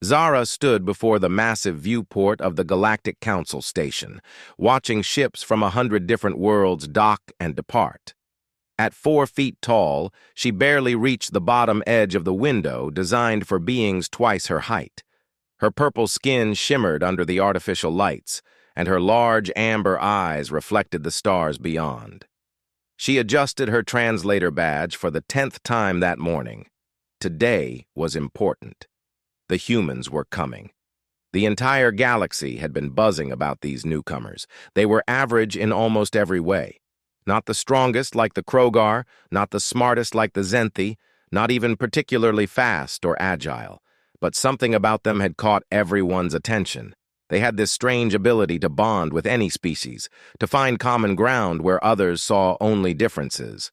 Zara stood before the massive viewport of the Galactic Council station, watching ships from 100 different worlds dock and depart. At 4 feet tall, she barely reached the bottom edge of the window designed for beings twice her height. Her purple skin shimmered under the artificial lights, and her large amber eyes reflected the stars beyond. She adjusted her translator badge for the 10th time that morning. Today was important. The humans were coming. The entire galaxy had been buzzing about these newcomers. They were average in almost every way. Not the strongest like the Krogar, not the smartest like the Zenthi, not even particularly fast or agile. But something about them had caught everyone's attention. They had this strange ability to bond with any species, to find common ground where others saw only differences.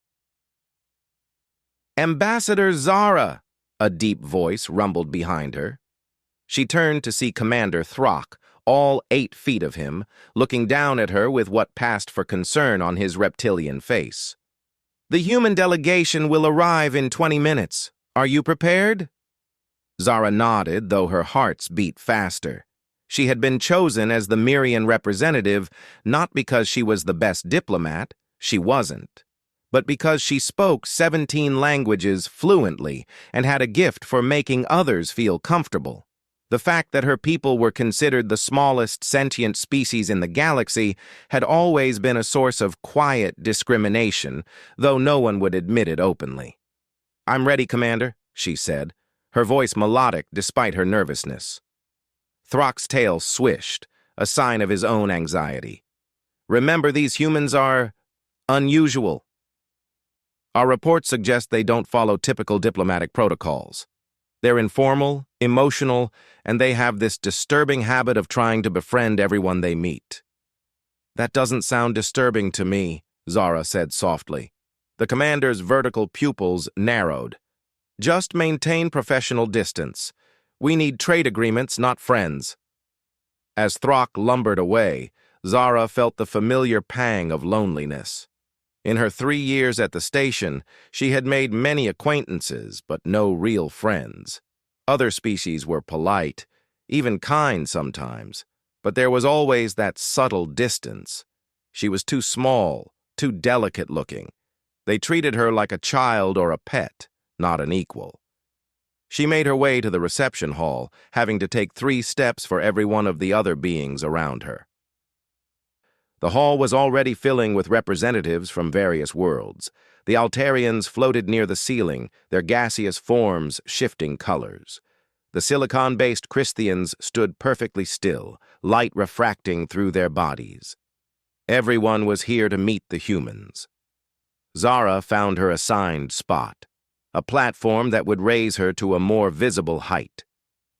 "Ambassador Zara!" a deep voice rumbled behind her. She turned to see Commander Throck, all 8 feet of him, looking down at her with what passed for concern on his reptilian face. "The human delegation will arrive in 20 minutes. Are you prepared?" Zara nodded, though her hearts beat faster. She had been chosen as the Mirian representative not because she was the best diplomat, she wasn't, but because she spoke 17 languages fluently and had a gift for making others feel comfortable. The fact that her people were considered the smallest sentient species in the galaxy had always been a source of quiet discrimination, though no one would admit it openly. "I'm ready, Commander," she said, her voice melodic despite her nervousness. Throck's tail swished, a sign of his own anxiety. "Remember, these humans are unusual. Our reports suggest they don't follow typical diplomatic protocols. They're informal, emotional, and they have this disturbing habit of trying to befriend everyone they meet." "That doesn't sound disturbing to me," Zara said softly. The commander's vertical pupils narrowed. "Just maintain professional distance. We need trade agreements, not friends." As Throck lumbered away, Zara felt the familiar pang of loneliness. In her 3 years at the station, she had made many acquaintances, but no real friends. Other species were polite, even kind sometimes, but there was always that subtle distance. She was too small, too delicate-looking. They treated her like a child or a pet, not an equal. She made her way to the reception hall, having to take 3 steps for every one of the other beings around her. The hall was already filling with representatives from various worlds. The Altarians floated near the ceiling, their gaseous forms shifting colors. The silicon-based Christians stood perfectly still, light refracting through their bodies. Everyone was here to meet the humans. Zara found her assigned spot, a platform that would raise her to a more visible height.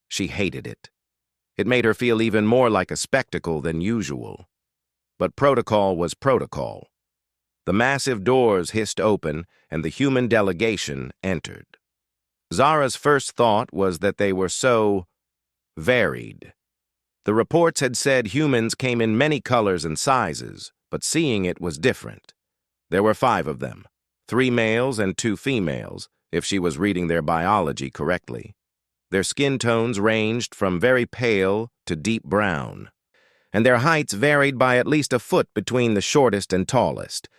She hated it. It made her feel even more like a spectacle than usual. But protocol was protocol. The massive doors hissed open, and the human delegation entered. Zara's first thought was that they were so varied. The reports had said humans came in many colors and sizes, but seeing it was different. There were 5 of them, 3 males and 2 females, if she was reading their biology correctly. Their skin tones ranged from very pale to deep brown, and their heights varied by at least a foot between the shortest and tallest.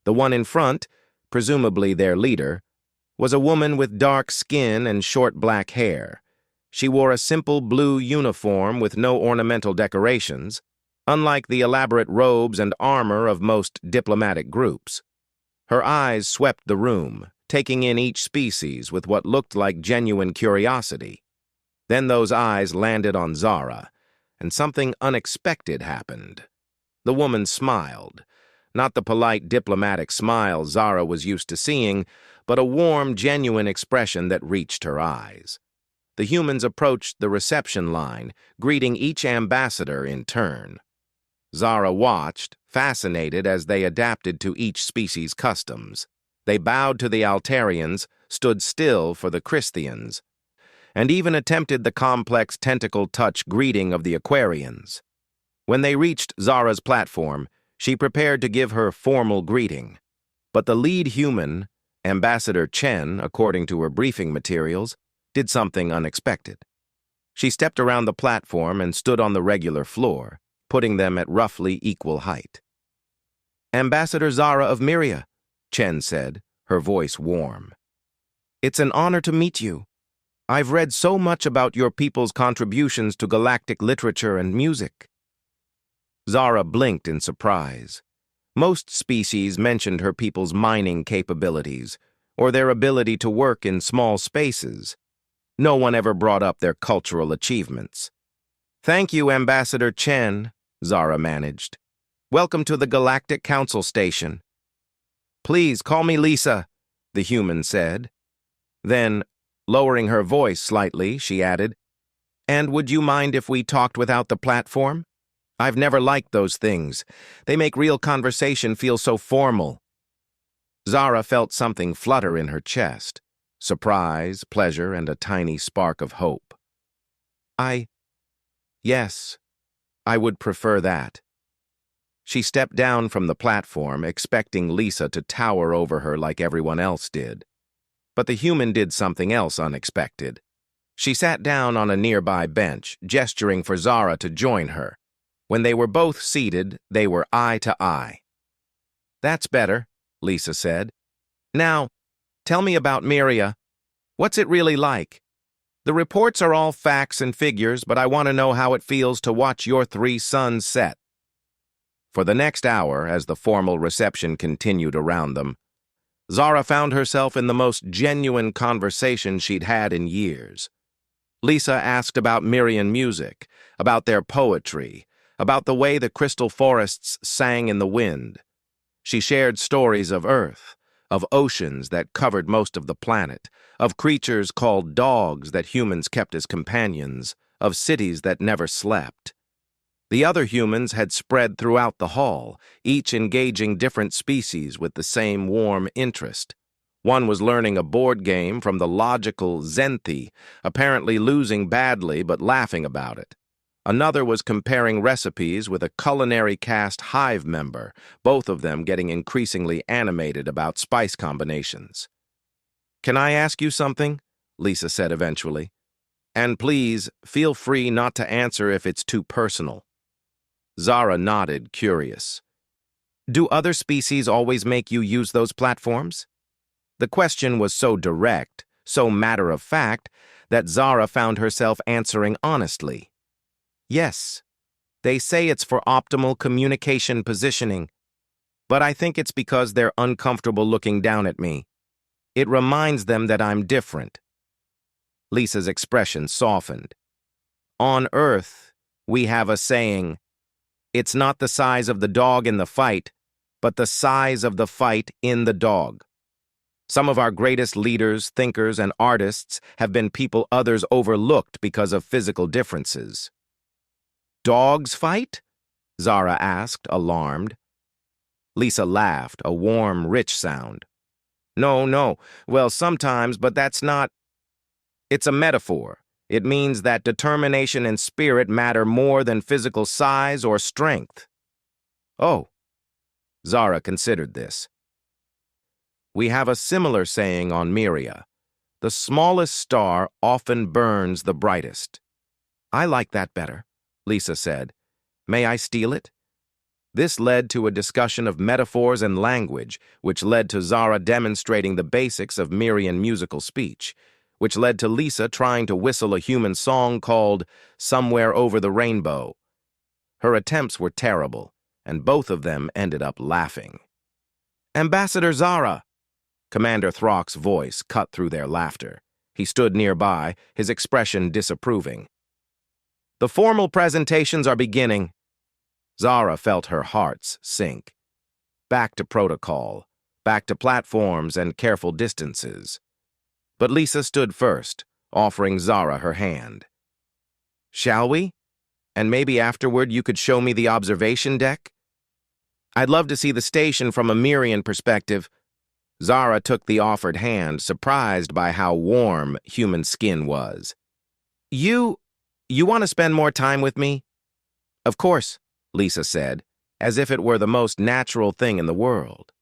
The one in front, presumably their leader, was a woman with dark skin and short black hair. She wore a simple blue uniform with no ornamental decorations, unlike the elaborate robes and armor of most diplomatic groups. Her eyes swept the room, taking in each species with what looked like genuine curiosity. Then those eyes landed on Zara, and something unexpected happened. The woman smiled, not the polite diplomatic smile Zara was used to seeing, but a warm, genuine expression that reached her eyes. The humans approached the reception line, greeting each ambassador in turn. Zara watched, fascinated as they adapted to each species' customs. They bowed to the Altarians, stood still for the Christians, and even attempted the complex tentacle-touch greeting of the Aquarians. When they reached Zara's platform, she prepared to give her formal greeting. But the lead human, Ambassador Chen, according to her briefing materials, did something unexpected. She stepped around the platform and stood on the regular floor, putting them at roughly equal height. "Ambassador Zara of Myria," Chen said, her voice warm. "It's an honor to meet you. I've read so much about your people's contributions to galactic literature and music." Zara blinked in surprise. Most species mentioned her people's mining capabilities, or their ability to work in small spaces. No one ever brought up their cultural achievements. "Thank you, Ambassador Chen," Zara managed. "Welcome to the Galactic Council Station." "Please call me Lisa," the human said. Then, lowering her voice slightly, she added, "And would you mind if we talked without the platform? I've never liked those things. They make real conversation feel so formal." Zara felt something flutter in her chest. Surprise, pleasure, and a tiny spark of hope. Yes, I would prefer that." She stepped down from the platform, expecting Lisa to tower over her like everyone else did. But the human did something else unexpected. She sat down on a nearby bench, gesturing for Zara to join her. When they were both seated, they were eye to eye. "That's better," Lisa said. "Now, tell me about Myria. What's it really like? The reports are all facts and figures, but I want to know how it feels to watch your 3 suns set." For the next hour, as the formal reception continued around them, Zara found herself in the most genuine conversation she'd had in years. Lisa asked about Myrian music, about their poetry, about the way the crystal forests sang in the wind. She shared stories of Earth, of oceans that covered most of the planet, of creatures called dogs that humans kept as companions, of cities that never slept. The other humans had spread throughout the hall, each engaging different species with the same warm interest. One was learning a board game from the logical Zenthi, apparently losing badly but laughing about it. Another was comparing recipes with a culinary cast hive member, both of them getting increasingly animated about spice combinations. "Can I ask you something?" Lisa said eventually. "And please, feel free not to answer if it's too personal." Zara nodded, curious. "Do other species always make you use those platforms?" The question was so direct, so matter-of-fact, that Zara found herself answering honestly. "Yes. They say it's for optimal communication positioning, but I think it's because they're uncomfortable looking down at me. It reminds them that I'm different." Lisa's expression softened. "On Earth, we have a saying, 'It's not the size of the dog in the fight, but the size of the fight in the dog.' Some of our greatest leaders, thinkers, and artists have been people others overlooked because of physical differences." "Dogs fight?" Zara asked, alarmed. Lisa laughed, a warm, rich sound. No. Well, sometimes, but that's not... It's a metaphor. It means that determination and spirit matter more than physical size or strength." "Oh." Zara considered this. "We have a similar saying on Myria. The smallest star often burns the brightest." "I like that better," Lisa said. "May I steal it?" This led to a discussion of metaphors and language, which led to Zara demonstrating the basics of Myrian musical speech, which led to Lisa trying to whistle a human song called "Somewhere Over the Rainbow." Her attempts were terrible, and both of them ended up laughing. "Ambassador Zara!" Commander Throck's voice cut through their laughter. He stood nearby, his expression disapproving. "The formal presentations are beginning." Zara felt her heart sink. Back to protocol, back to platforms and careful distances. But Lisa stood first, offering Zara her hand. "Shall we? And maybe afterward you could show me the observation deck? I'd love to see the station from a Myrian perspective." Zara took the offered hand, surprised by how warm human skin was. You want to spend more time with me?" "Of course," Lisa said, as if it were the most natural thing in the world.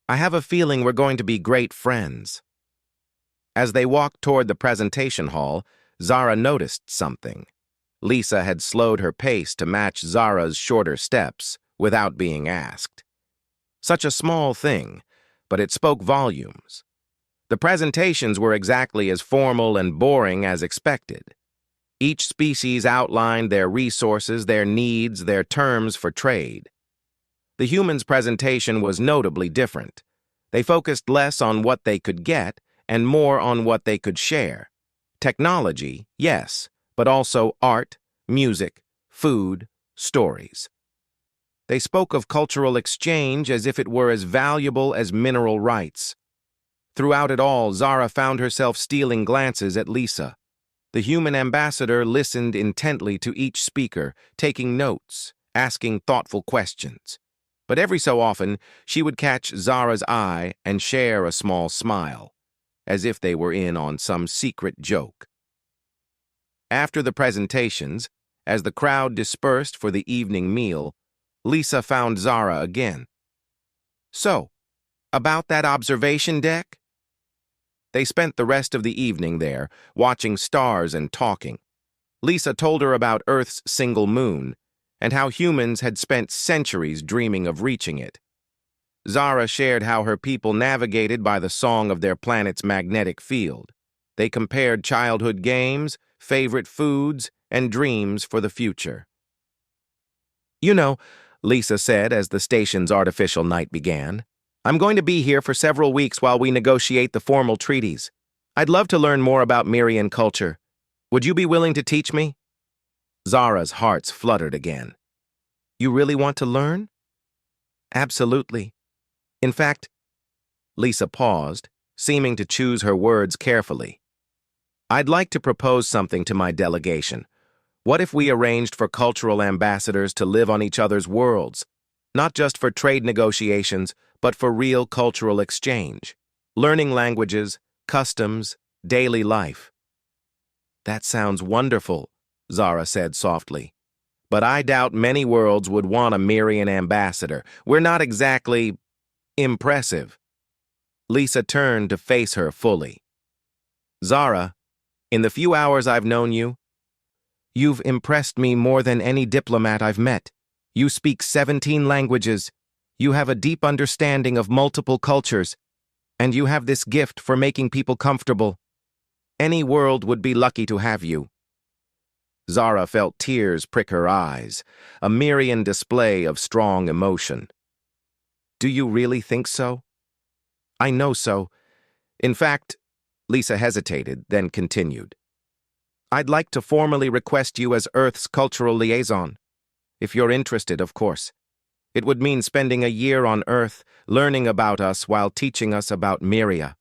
"I have a feeling we're going to be great friends." As they walked toward the presentation hall, Zara noticed something. Lisa had slowed her pace to match Zara's shorter steps without being asked. Such a small thing, but it spoke volumes. The presentations were exactly as formal and boring as expected. Each species outlined their resources, their needs, their terms for trade. The humans' presentation was notably different. They focused less on what they could get and more on what they could share. Technology, yes, but also art, music, food, stories. They spoke of cultural exchange as if it were as valuable as mineral rights. Throughout it all, Zara found herself stealing glances at Lisa. The human ambassador listened intently to each speaker, taking notes, asking thoughtful questions. But every so often, she would catch Zara's eye and share a small smile, as if they were in on some secret joke. After the presentations, as the crowd dispersed for the evening meal, Lisa found Zara again. "So, about that observation deck?" They spent the rest of the evening there, watching stars and talking. Lisa told her about Earth's single moon, and how humans had spent centuries dreaming of reaching it. Zara shared how her people navigated by the song of their planet's magnetic field. They compared childhood games, favorite foods, and dreams for the future. "You know," Lisa said as the station's artificial night began, "I'm going to be here for several weeks while we negotiate the formal treaties. I'd love to learn more about Mirian culture. Would you be willing to teach me?" Zara's heart fluttered again. "You really want to learn?" "Absolutely. In fact," Lisa paused, seeming to choose her words carefully, "I'd like to propose something to my delegation. What if we arranged for cultural ambassadors to live on each other's worlds? Not just for trade negotiations, but for real cultural exchange. Learning languages, customs, daily life." "That sounds wonderful," Zara said softly. "But I doubt many worlds would want a Mirian ambassador. We're not exactly impressive." Lisa turned to face her fully. "Zara, in the few hours I've known you, you've impressed me more than any diplomat I've met. You speak 17 languages. You have a deep understanding of multiple cultures, and you have this gift for making people comfortable. Any world would be lucky to have you." Zara felt tears prick her eyes, a Mirian display of strong emotion. "Do you really think so?" "I know so. In fact," Lisa hesitated, then continued, "I'd like to formally request you as Earth's cultural liaison. If you're interested, of course. It would mean spending a year on Earth, learning about us while teaching us about Miria."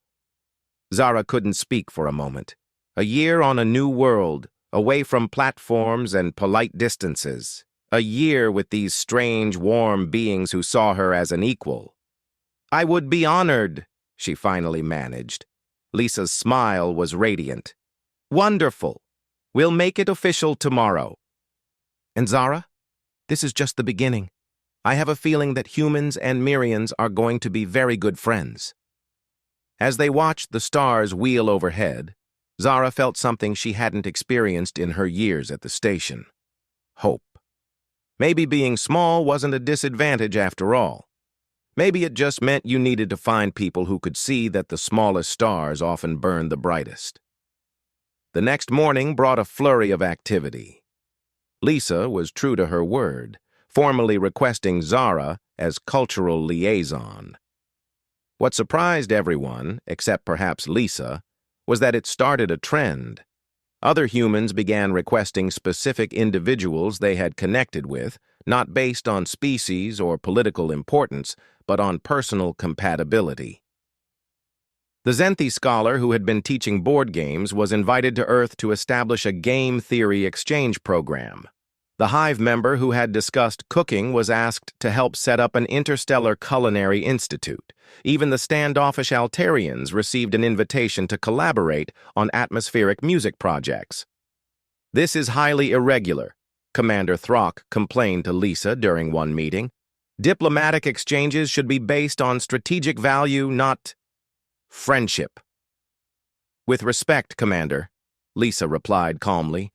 Zara couldn't speak for a moment. A year on a new world, away from platforms and polite distances. A year with these strange, warm beings who saw her as an equal. "I would be honored," she finally managed. Lisa's smile was radiant. "Wonderful. We'll make it official tomorrow." "And Zara, this is just the beginning. I have a feeling that humans and Mirians are going to be very good friends." As they watched the stars wheel overhead, Zara felt something she hadn't experienced in her years at the station. Hope. Maybe being small wasn't a disadvantage after all. Maybe it just meant you needed to find people who could see that the smallest stars often burn the brightest. The next morning brought a flurry of activity. Lisa was true to her word, formally requesting Zara as cultural liaison. What surprised everyone, except perhaps Lisa, was that it started a trend. Other humans began requesting specific individuals they had connected with, not based on species or political importance, but on personal compatibility. The Zenthi scholar who had been teaching board games was invited to Earth to establish a game theory exchange program. The Hive member who had discussed cooking was asked to help set up an interstellar culinary institute. Even the standoffish Altarians received an invitation to collaborate on atmospheric music projects. "This is highly irregular," Commander Throck complained to Lisa during one meeting. "Diplomatic exchanges should be based on strategic value, not friendship." "With respect, Commander," Lisa replied calmly.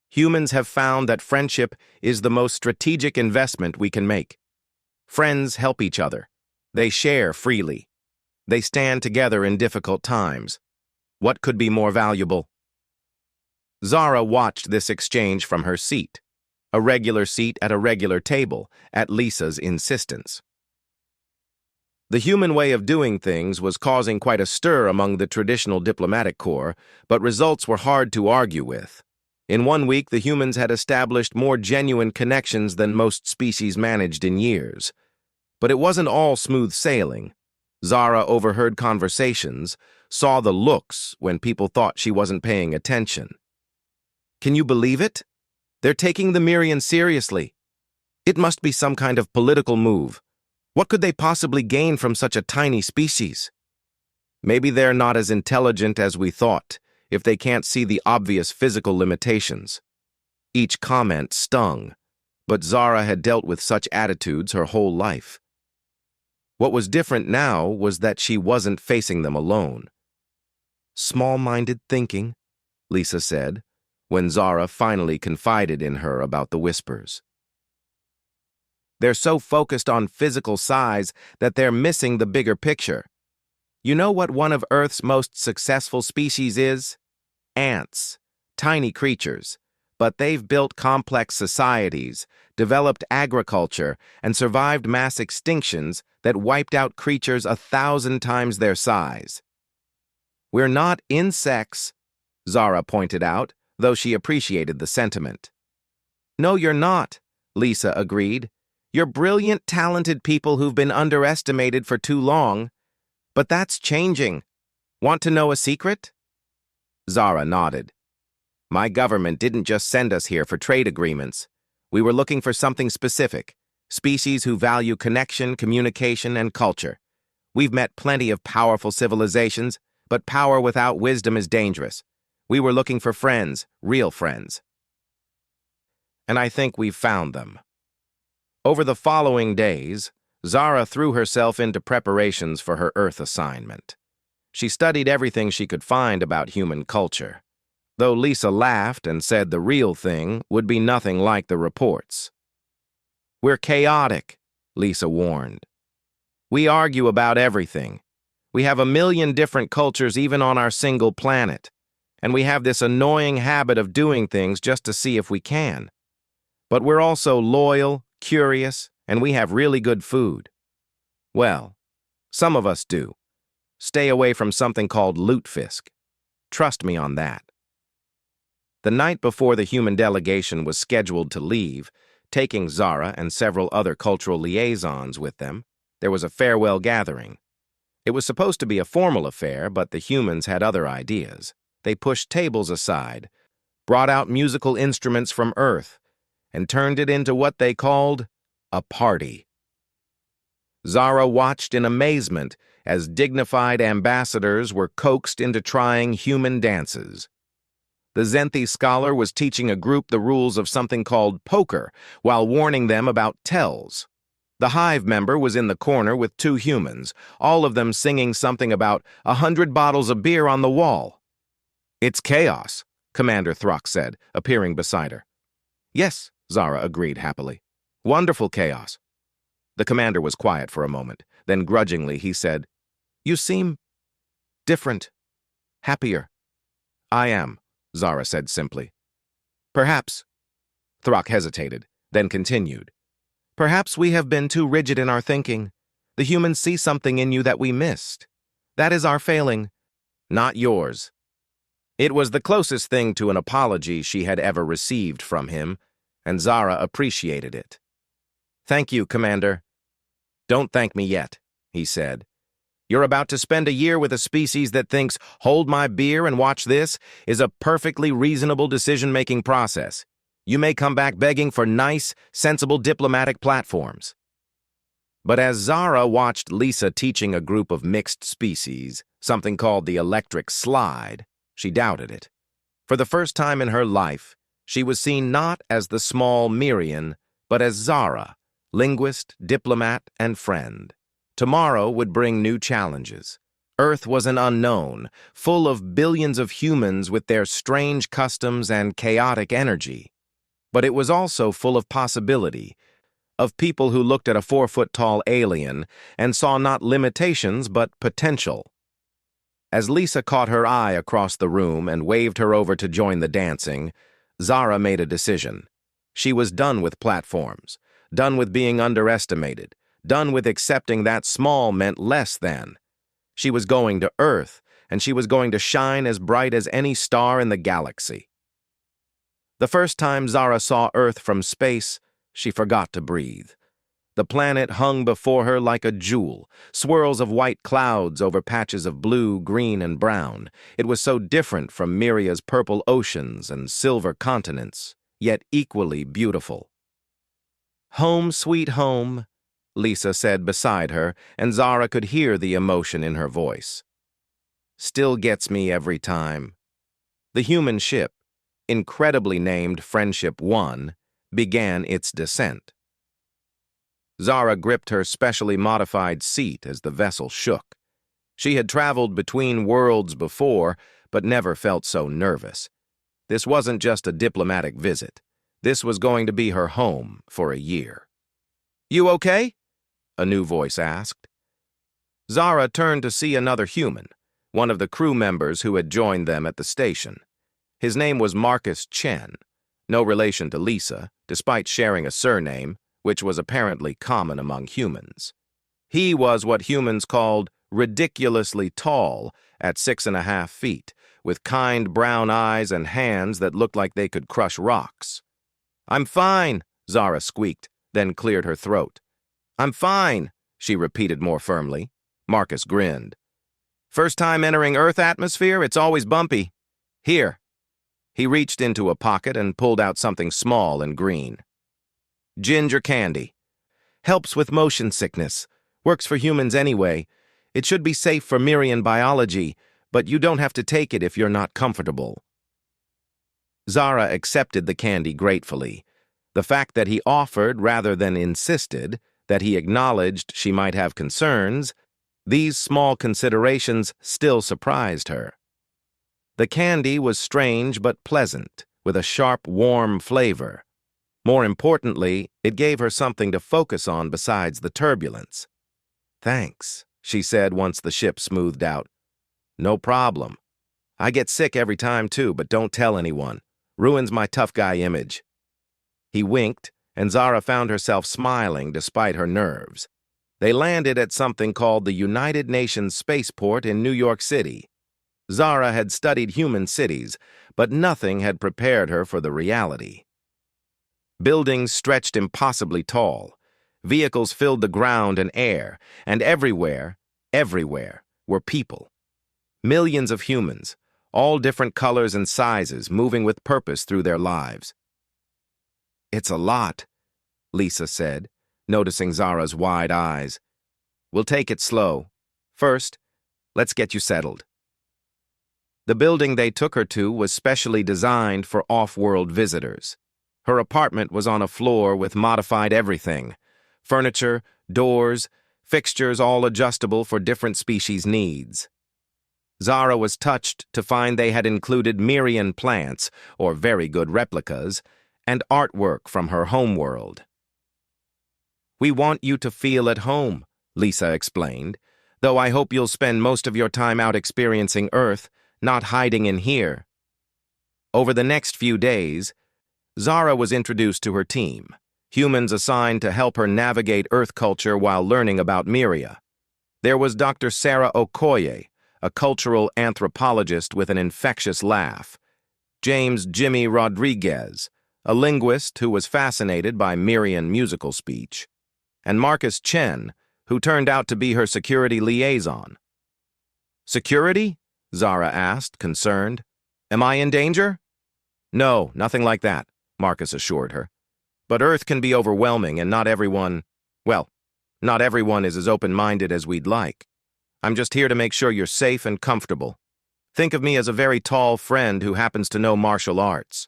Humans have found that friendship is the most strategic investment we can make. Friends help each other. They share freely. They stand together in difficult times. What could be more valuable? Zara watched this exchange from her seat, a regular seat at a regular table, at Lisa's insistence. The human way of doing things was causing quite a stir among the traditional diplomatic corps, but results were hard to argue with. In 1 week, the humans had established more genuine connections than most species managed in years. But it wasn't all smooth sailing. Zara overheard conversations, saw the looks when people thought she wasn't paying attention. Can you believe it? They're taking the Mirian seriously. It must be some kind of political move. What could they possibly gain from such a tiny species? Maybe they're not as intelligent as we thought, if they can't see the obvious physical limitations. Each comment stung, but Zara had dealt with such attitudes her whole life. What was different now was that she wasn't facing them alone. Small-minded thinking, Lisa said, when Zara finally confided in her about the whispers. They're so focused on physical size that they're missing the bigger picture. You know what one of Earth's most successful species is? Ants. Tiny creatures. But they've built complex societies, developed agriculture, and survived mass extinctions that wiped out creatures 1,000 times their size. We're not insects, Zara pointed out, though she appreciated the sentiment. No, you're not, Lisa agreed. You're brilliant, talented people who've been underestimated for too long. But that's changing. Want to know a secret? Zara nodded. My government didn't just send us here for trade agreements. We were looking for something specific, species who value connection, communication, and culture. We've met plenty of powerful civilizations, but power without wisdom is dangerous. We were looking for friends, real friends. And I think we've found them. Over the following days, Zara threw herself into preparations for her Earth assignment. She studied everything she could find about human culture, though Lisa laughed and said the real thing would be nothing like the reports. We're chaotic, Lisa warned. We argue about everything. We have 1,000,000 different cultures even on our single planet, and we have this annoying habit of doing things just to see if we can. But we're also loyal, curious, and we have really good food. Well, some of us do. Stay away from something called lutefisk. Trust me on that. The night before the human delegation was scheduled to leave, taking Zara and several other cultural liaisons with them, there was a farewell gathering. It was supposed to be a formal affair, but the humans had other ideas. They pushed tables aside, brought out musical instruments from Earth, and turned it into what they called a party. Zara watched in amazement as dignified ambassadors were coaxed into trying human dances. The Zenthi scholar was teaching a group the rules of something called poker while warning them about tells. The hive member was in the corner with 2 humans, all of them singing something about 100 bottles of beer on the wall. It's chaos, Commander Throck said, appearing beside her. Yes, Zara agreed happily. Wonderful chaos. The commander was quiet for a moment. Then grudgingly he said, You seem different, happier. I am, Zara said simply. Perhaps. Throck hesitated, then continued. Perhaps we have been too rigid in our thinking. The humans see something in you that we missed. That is our failing, not yours. It was the closest thing to an apology she had ever received from him, and Zara appreciated it. Thank you, Commander. Don't thank me yet, he said. You're about to spend a year with a species that thinks, hold my beer and watch this, is a perfectly reasonable decision-making process. You may come back begging for nice, sensible diplomatic platforms. But as Zara watched Lisa teaching a group of mixed species, something called the electric slide, she doubted it. For the first time in her life, she was seen not as the small Mirian, but as Zara, linguist, diplomat, and friend. Tomorrow would bring new challenges. Earth was an unknown, full of billions of humans with their strange customs and chaotic energy. But it was also full of possibility, of people who looked at a 4-foot-tall alien and saw not limitations but potential. As Lisa caught her eye across the room and waved her over to join the dancing, Zara made a decision. She was done with platforms, done with being underestimated, done with accepting that small meant less than. She was going to Earth, and she was going to shine as bright as any star in the galaxy. The first time Zara saw Earth from space, she forgot to breathe. The planet hung before her like a jewel, swirls of white clouds over patches of blue, green, and brown. It was so different from Miria's purple oceans and silver continents, yet equally beautiful. "Home, sweet home," Lisa said beside her, and Zara could hear the emotion in her voice. "Still gets me every time." The human ship, incredibly named Friendship 1, began its descent. Zara gripped her specially modified seat as the vessel shook. She had traveled between worlds before, but never felt so nervous. This wasn't just a diplomatic visit. This was going to be her home for a year. "You okay?" a new voice asked. Zara turned to see another human, one of the crew members who had joined them at the station. His name was Marcus Chen, no relation to Lisa, despite sharing a surname, which was apparently common among humans. He was what humans called ridiculously tall at 6.5 feet, with kind brown eyes and hands that looked like they could crush rocks. "I'm fine," Zara squeaked, then cleared her throat. "I'm fine," she repeated more firmly. Marcus grinned. "First time entering Earth atmosphere, it's always bumpy. Here." He reached into a pocket and pulled out something small and green. "Ginger candy. Helps with motion sickness. Works for humans anyway. It should be safe for Mirian biology, but you don't have to take it if you're not comfortable." Zara accepted the candy gratefully. The fact that he offered rather than insisted, that he acknowledged she might have concerns, these small considerations still surprised her. The candy was strange but pleasant, with a sharp, warm flavor. More importantly, it gave her something to focus on besides the turbulence. "Thanks," she said once the ship smoothed out. "No problem. I get sick every time too, but don't tell anyone. Ruins my tough guy image." He winked, and Zara found herself smiling despite her nerves. They landed at something called the United Nations Spaceport in New York City. Zara had studied human cities, but nothing had prepared her for the reality. Buildings stretched impossibly tall. Vehicles filled the ground and air, and everywhere, were people. Millions of humans, all different colors and sizes, moving with purpose through their lives. "It's a lot," Lisa said, noticing Zara's wide eyes. "We'll take it slow. First, let's get you settled." The building they took her to was specially designed for off-world visitors. Her apartment was on a floor with modified everything: furniture, doors, fixtures all adjustable for different species' needs. Zara was touched to find they had included Mirian plants, or very good replicas, and artwork from her homeworld. "We want you to feel at home," Lisa explained, "though I hope you'll spend most of your time out experiencing Earth, not hiding in here." Over the next few days, Zara was introduced to her team, humans assigned to help her navigate Earth culture while learning about Miria. There was Dr. Sarah Okoye, a cultural anthropologist with an infectious laugh, James Jimmy Rodriguez, a linguist who was fascinated by Mirian musical speech, and Marcus Chen, who turned out to be her security liaison. "Security?" Zara asked, concerned. "Am I in danger?" "No, nothing like that," Marcus assured her. "But Earth can be overwhelming, and not everyone is as open-minded as we'd like. I'm just here to make sure you're safe and comfortable. Think of me as a very tall friend who happens to know martial arts."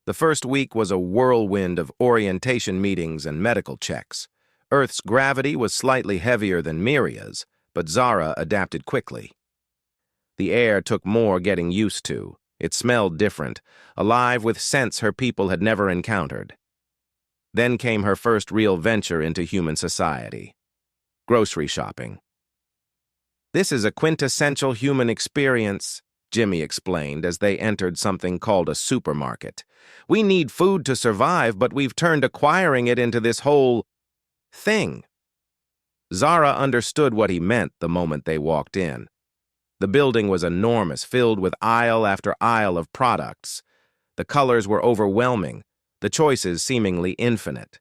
The first week was a whirlwind of orientation meetings and medical checks. Earth's gravity was slightly heavier than Miria's, but Zara adapted quickly. The air took more getting used to. It smelled different, alive with scents her people had never encountered. Then came her first real venture into human society: grocery shopping. "This is a quintessential human experience," Jimmy explained as they entered something called a supermarket. "We need food to survive, but we've turned acquiring it into this whole thing." Zara understood what he meant the moment they walked in. The building was enormous, filled with aisle after aisle of products. The colors were overwhelming, the choices seemingly infinite.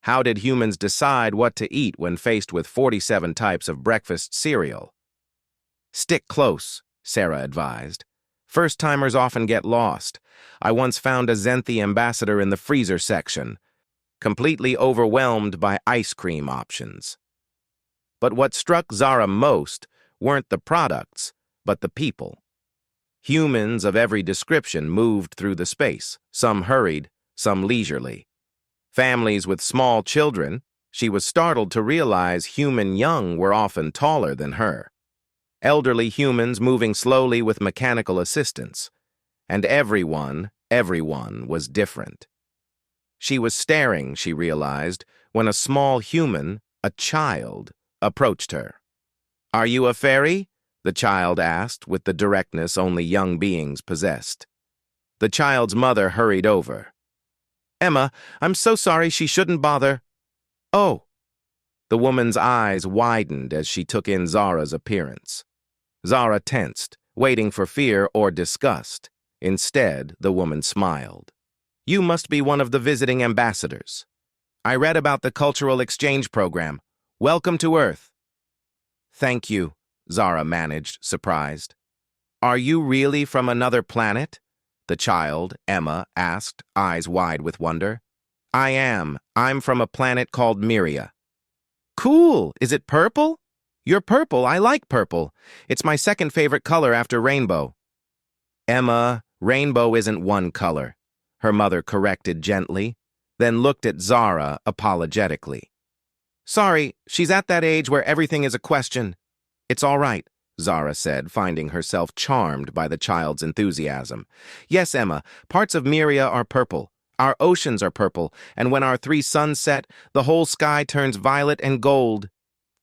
How did humans decide what to eat when faced with 47 types of breakfast cereal? "Stick close," Sarah advised. "First-timers often get lost. I once found a Zenthi ambassador in the freezer section, completely overwhelmed by ice cream options." But what struck Zara most weren't the products, but the people. Humans of every description moved through the space, some hurried, some leisurely. Families with small children, she was startled to realize human young were often taller than her. Elderly humans moving slowly with mechanical assistance. And everyone was different. She was staring, she realized, when a small human, a child, approached her. "Are you a fairy?" the child asked with the directness only young beings possessed. The child's mother hurried over. "Emma, I'm so sorry, she shouldn't bother." "Oh." The woman's eyes widened as she took in Zara's appearance. Zara tensed, waiting for fear or disgust. Instead, the woman smiled. "You must be one of the visiting ambassadors. I read about the cultural exchange program. Welcome to Earth." "Thank you," Zara managed, surprised. "Are you really from another planet?" the child, Emma, asked, eyes wide with wonder. "I am. I'm from a planet called Myria." "Cool! Is it purple?" "You're purple. I like purple. It's my second favorite color after rainbow." "Emma, rainbow isn't one color," her mother corrected gently, then looked at Zara apologetically. "Sorry, she's at that age where everything is a question." "It's all right," Zara said, finding herself charmed by the child's enthusiasm. "Yes, Emma, parts of Myria are purple. Our oceans are purple, and when our 3 suns set, the whole sky turns violet and gold."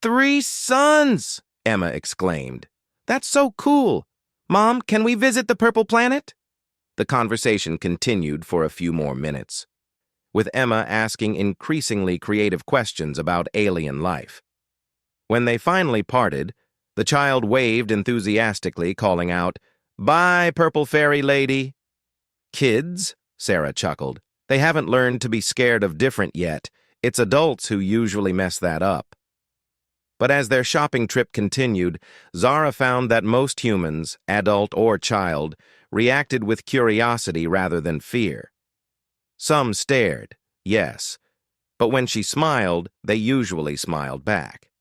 "3 suns!" Emma exclaimed. "That's so cool. Mom, can we visit the purple planet?" The conversation continued for a few more minutes, with Emma asking increasingly creative questions about alien life. When they finally parted, the child waved enthusiastically, calling out, "Bye, purple fairy lady." "Kids," Sarah chuckled. "They haven't learned to be scared of different yet. It's adults who usually mess that up." But as their shopping trip continued, Zara found that most humans, adult or child, reacted with curiosity rather than fear. Some stared, yes, but when she smiled, they usually smiled back.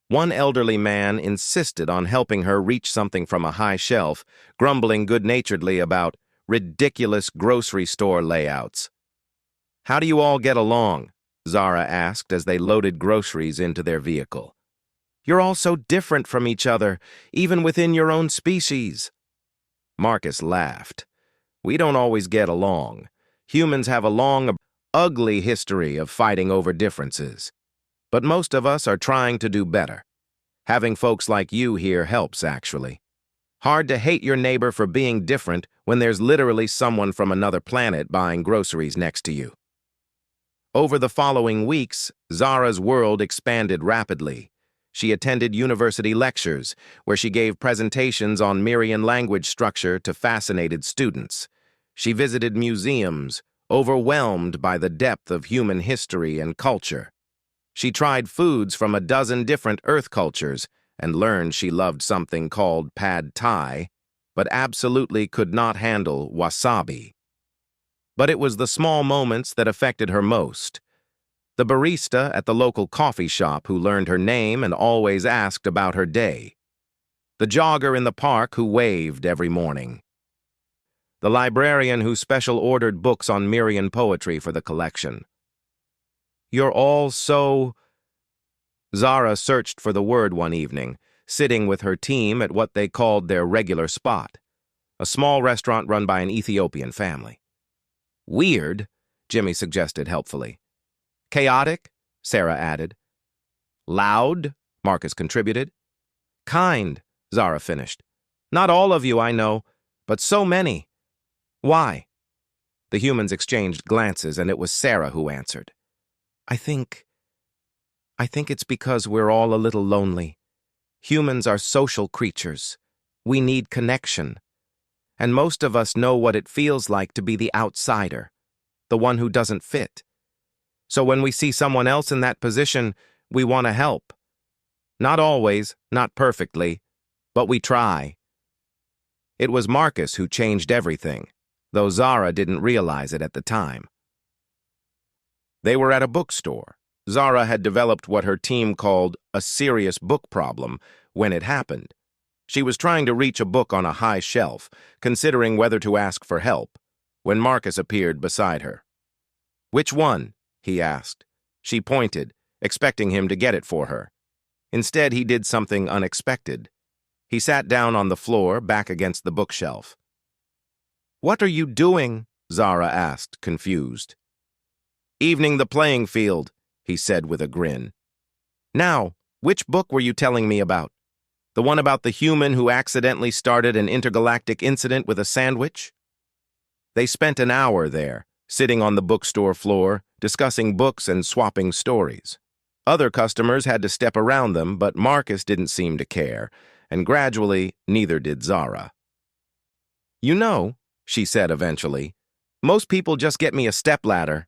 One elderly man insisted on helping her reach something from a high shelf, grumbling good-naturedly about ridiculous grocery store layouts. "How do you all get along?" Zara asked as they loaded groceries into their vehicle. "You're all so different from each other, even within your own species." Marcus laughed. "We don't always get along. Humans have a long, ugly history of fighting over differences. But most of us are trying to do better. Having folks like you here helps, actually. Hard to hate your neighbor for being different when there's literally someone from another planet buying groceries next to you." Over the following weeks, Zara's world expanded rapidly. She attended university lectures, where she gave presentations on Myrian language structure to fascinated students. She visited museums, overwhelmed by the depth of human history and culture. She tried foods from a dozen different Earth cultures and learned she loved something called pad thai, but absolutely could not handle wasabi. But it was the small moments that affected her most. The barista at the local coffee shop who learned her name and always asked about her day. The jogger in the park who waved every morning. The librarian who special-ordered books on Myrian poetry for the collection. "You're all so—" Zara searched for the word one evening, sitting with her team at what they called their regular spot, a small restaurant run by an Ethiopian family. Weird, Jimmy suggested helpfully. Chaotic, Sarah added. Loud, Marcus contributed. Kind, Zara finished. Not all of you, I know, but so many. Why? The humans exchanged glances, and it was Sarah who answered. I think it's because we're all a little lonely. Humans are social creatures. We need connection. And most of us know what it feels like to be the outsider, the one who doesn't fit. So when we see someone else in that position, we want to help. Not always, not perfectly, but we try. It was Marcus who changed everything, though Zara didn't realize it at the time. They were at a bookstore. Zara had developed what her team called a serious book problem when it happened. She was trying to reach a book on a high shelf, considering whether to ask for help, when Marcus appeared beside her. Which one? He asked. She pointed, expecting him to get it for her. Instead, he did something unexpected. He sat down on the floor, back against the bookshelf. What are you doing? Zara asked, confused. Evening the playing field, he said with a grin. Now, which book were you telling me about? The one about the human who accidentally started an intergalactic incident with a sandwich? They spent an hour there, sitting on the bookstore floor, discussing books and swapping stories. Other customers had to step around them, but Marcus didn't seem to care, and gradually, neither did Zara. You know, she said eventually, most people just get me a stepladder.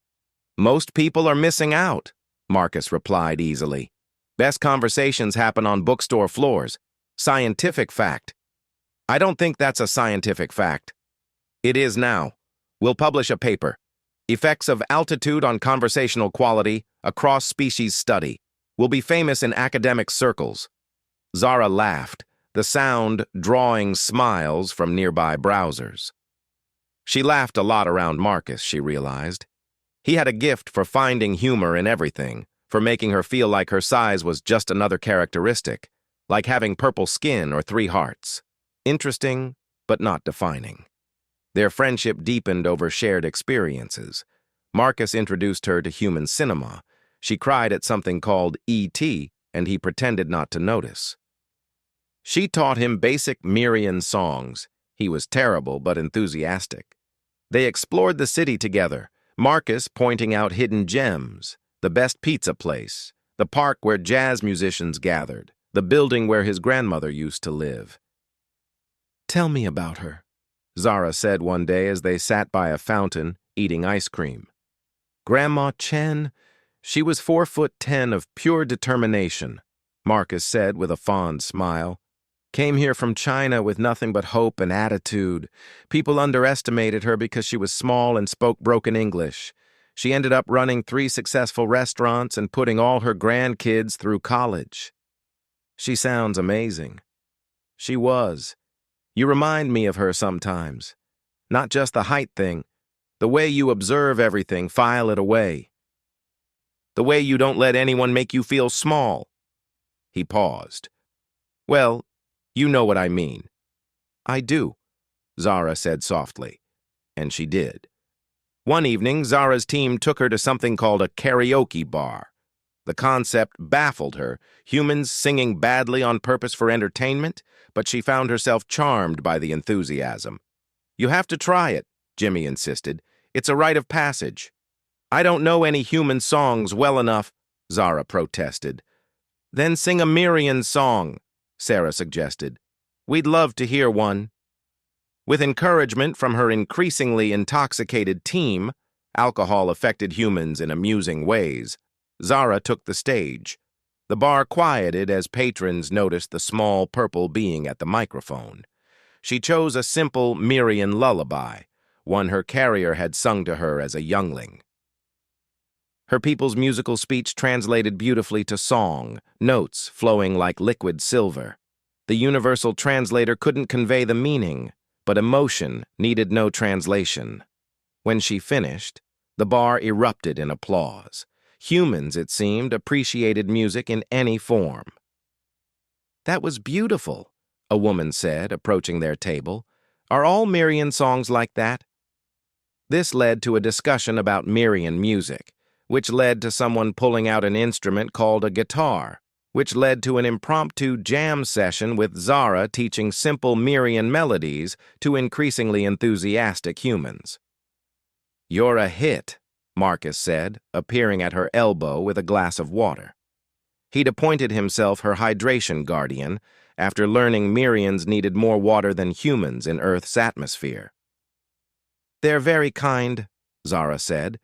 Most people are missing out, Marcus replied easily. Best conversations happen on bookstore floors. Scientific fact. I don't think that's a scientific fact. It is now. We'll publish a paper. Effects of altitude on conversational quality, a cross-species study. Will be famous in academic circles. Zara laughed, the sound drawing smiles from nearby browsers. She laughed a lot around Marcus, she realized. He had a gift for finding humor in everything, for making her feel like her size was just another characteristic, like having purple skin or 3 hearts. Interesting, but not defining. Their friendship deepened over shared experiences. Marcus introduced her to human cinema. She cried at something called E.T., and he pretended not to notice. She taught him basic Mirian songs. He was terrible but enthusiastic. They explored the city together, Marcus pointing out hidden gems, the best pizza place, the park where jazz musicians gathered, the building where his grandmother used to live. Tell me about her, Zara said one day as they sat by a fountain, eating ice cream. Grandma Chen, she was 4'10" of pure determination, Marcus said with a fond smile. Came here from China with nothing but hope and attitude. People underestimated her because she was small and spoke broken English. She ended up running 3 successful restaurants and putting all her grandkids through college. She sounds amazing. She was. You remind me of her sometimes. Not just the height thing. The way you observe everything, file it away. The way you don't let anyone make you feel small. He paused. Well, you know what I mean. I do, Zara said softly. And she did. One evening, Zara's team took her to something called a karaoke bar. The concept baffled her, humans singing badly on purpose for entertainment, but she found herself charmed by the enthusiasm. You have to try it, Jimmy insisted. It's a rite of passage. I don't know any human songs well enough, Zara protested. Then sing a Mirian song, Sarah suggested. We'd love to hear one. With encouragement from her increasingly intoxicated team, alcohol affected humans in amusing ways, Zara took the stage. The bar quieted as patrons noticed the small purple being at the microphone. She chose a simple Mirian lullaby, one her carrier had sung to her as a youngling. Her people's musical speech translated beautifully to song, notes flowing like liquid silver. The universal translator couldn't convey the meaning, but emotion needed no translation. When she finished, the bar erupted in applause. Humans, it seemed, appreciated music in any form. That was beautiful, a woman said, approaching their table. Are all Mirian songs like that? This led to a discussion about Mirian music, which led to someone pulling out an instrument called a guitar, which led to an impromptu jam session with Zara teaching simple Mirian melodies to increasingly enthusiastic humans. "You're a hit," Marcus said, appearing at her elbow with a glass of water. He'd appointed himself her hydration guardian after learning Mirians needed more water than humans in Earth's atmosphere. "They're very kind," Zara said,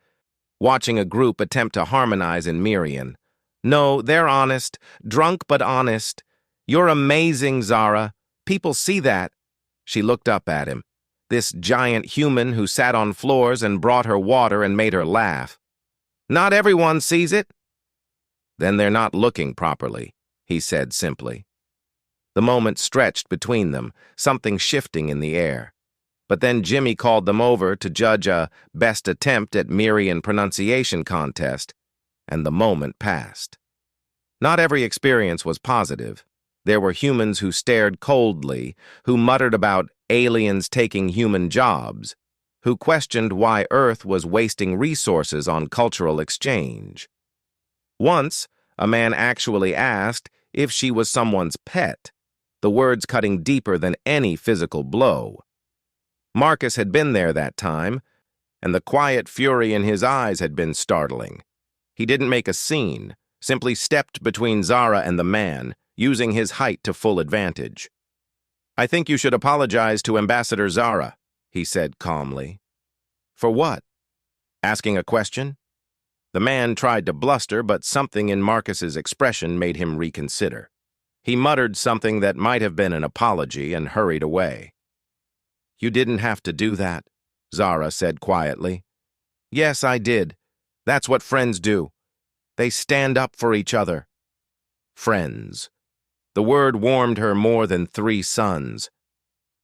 watching a group attempt to harmonize in Mirian. "No, they're honest, drunk but honest. You're amazing, Zara. People see that." She looked up at him, this giant human who sat on floors and brought her water and made her laugh. "Not everyone sees it." "Then they're not looking properly," he said simply. The moment stretched between them, something shifting in the air. But then Jimmy called them over to judge a best attempt at Mirian pronunciation contest, and the moment passed. Not every experience was positive. There were humans who stared coldly, who muttered about aliens taking human jobs, who questioned why Earth was wasting resources on cultural exchange. Once, a man actually asked if she was someone's pet, the words cutting deeper than any physical blow. Marcus had been there that time, and the quiet fury in his eyes had been startling. He didn't make a scene, simply stepped between Zara and the man, using his height to full advantage. "I think you should apologize to Ambassador Zara," he said calmly. "For what? Asking a question?" The man tried to bluster, but something in Marcus's expression made him reconsider. He muttered something that might have been an apology and hurried away. "You didn't have to do that," Zara said quietly. "Yes, I did. That's what friends do. They stand up for each other." Friends. The word warmed her more than 3 suns.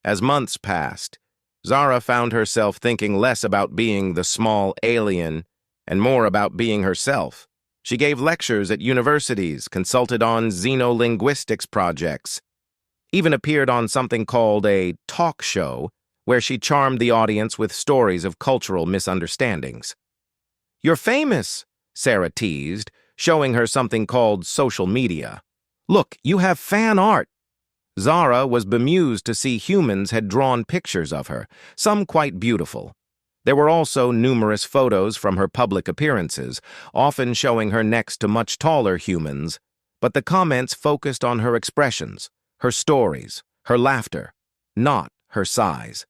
As months passed, Zara found herself thinking less about being the small alien and more about being herself. She gave lectures at universities, consulted on xenolinguistics projects, even appeared on something called a talk show, where she charmed the audience with stories of cultural misunderstandings. "You're famous," Sarah teased, showing her something called social media. "Look, you have fan art." Zara was bemused to see humans had drawn pictures of her, some quite beautiful. There were also numerous photos from her public appearances, often showing her next to much taller humans, but the comments focused on her expressions, her stories, her laughter, not her size.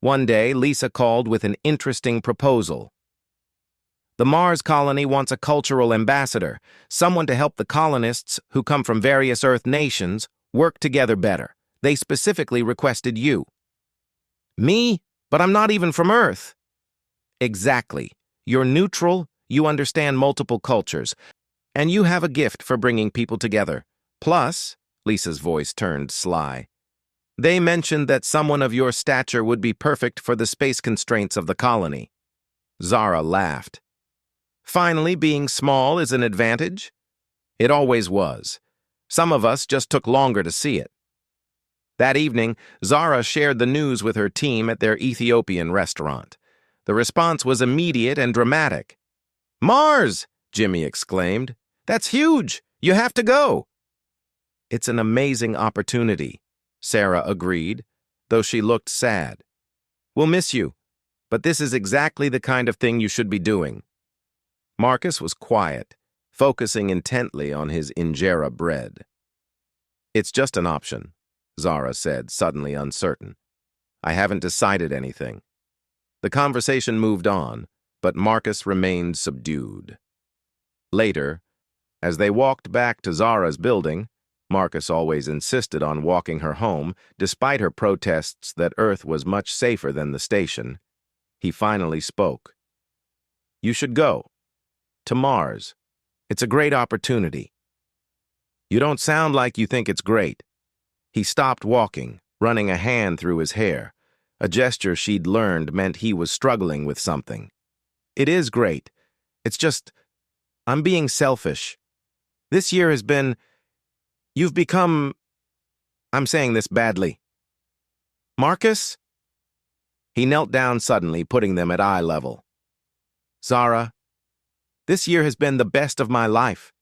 One day, Lisa called with an interesting proposal. "The Mars colony wants a cultural ambassador, someone to help the colonists who come from various Earth nations work together better. They specifically requested you." "Me? But I'm not even from Earth." "Exactly. You're neutral, you understand multiple cultures, and you have a gift for bringing people together. Plus," Lisa's voice turned sly, "they mentioned that someone of your stature would be perfect for the space constraints of the colony." Zara laughed. "Finally, being small is an advantage?" "It always was. Some of us just took longer to see it." That evening, Zara shared the news with her team at their Ethiopian restaurant. The response was immediate and dramatic. "Mars!" Jimmy exclaimed. "That's huge! You have to go!" "It's an amazing opportunity," Sarah agreed, though she looked sad. "We'll miss you, but this is exactly the kind of thing you should be doing." Marcus was quiet, focusing intently on his injera bread. "It's just an option," Zara said, suddenly uncertain. "I haven't decided anything." The conversation moved on, but Marcus remained subdued. Later, as they walked back to Zara's building, Marcus always insisted on walking her home, despite her protests that Earth was much safer than the station. He finally spoke. "You should go. To Mars. It's a great opportunity." "You don't sound like you think it's great." He stopped walking, running a hand through his hair. A gesture she'd learned meant he was struggling with something. "It is great. It's just, I'm being selfish. This year has been, You've become... I'm saying this badly. Marcus? He knelt down suddenly, putting them at eye level. Zara, this year has been the best of my life.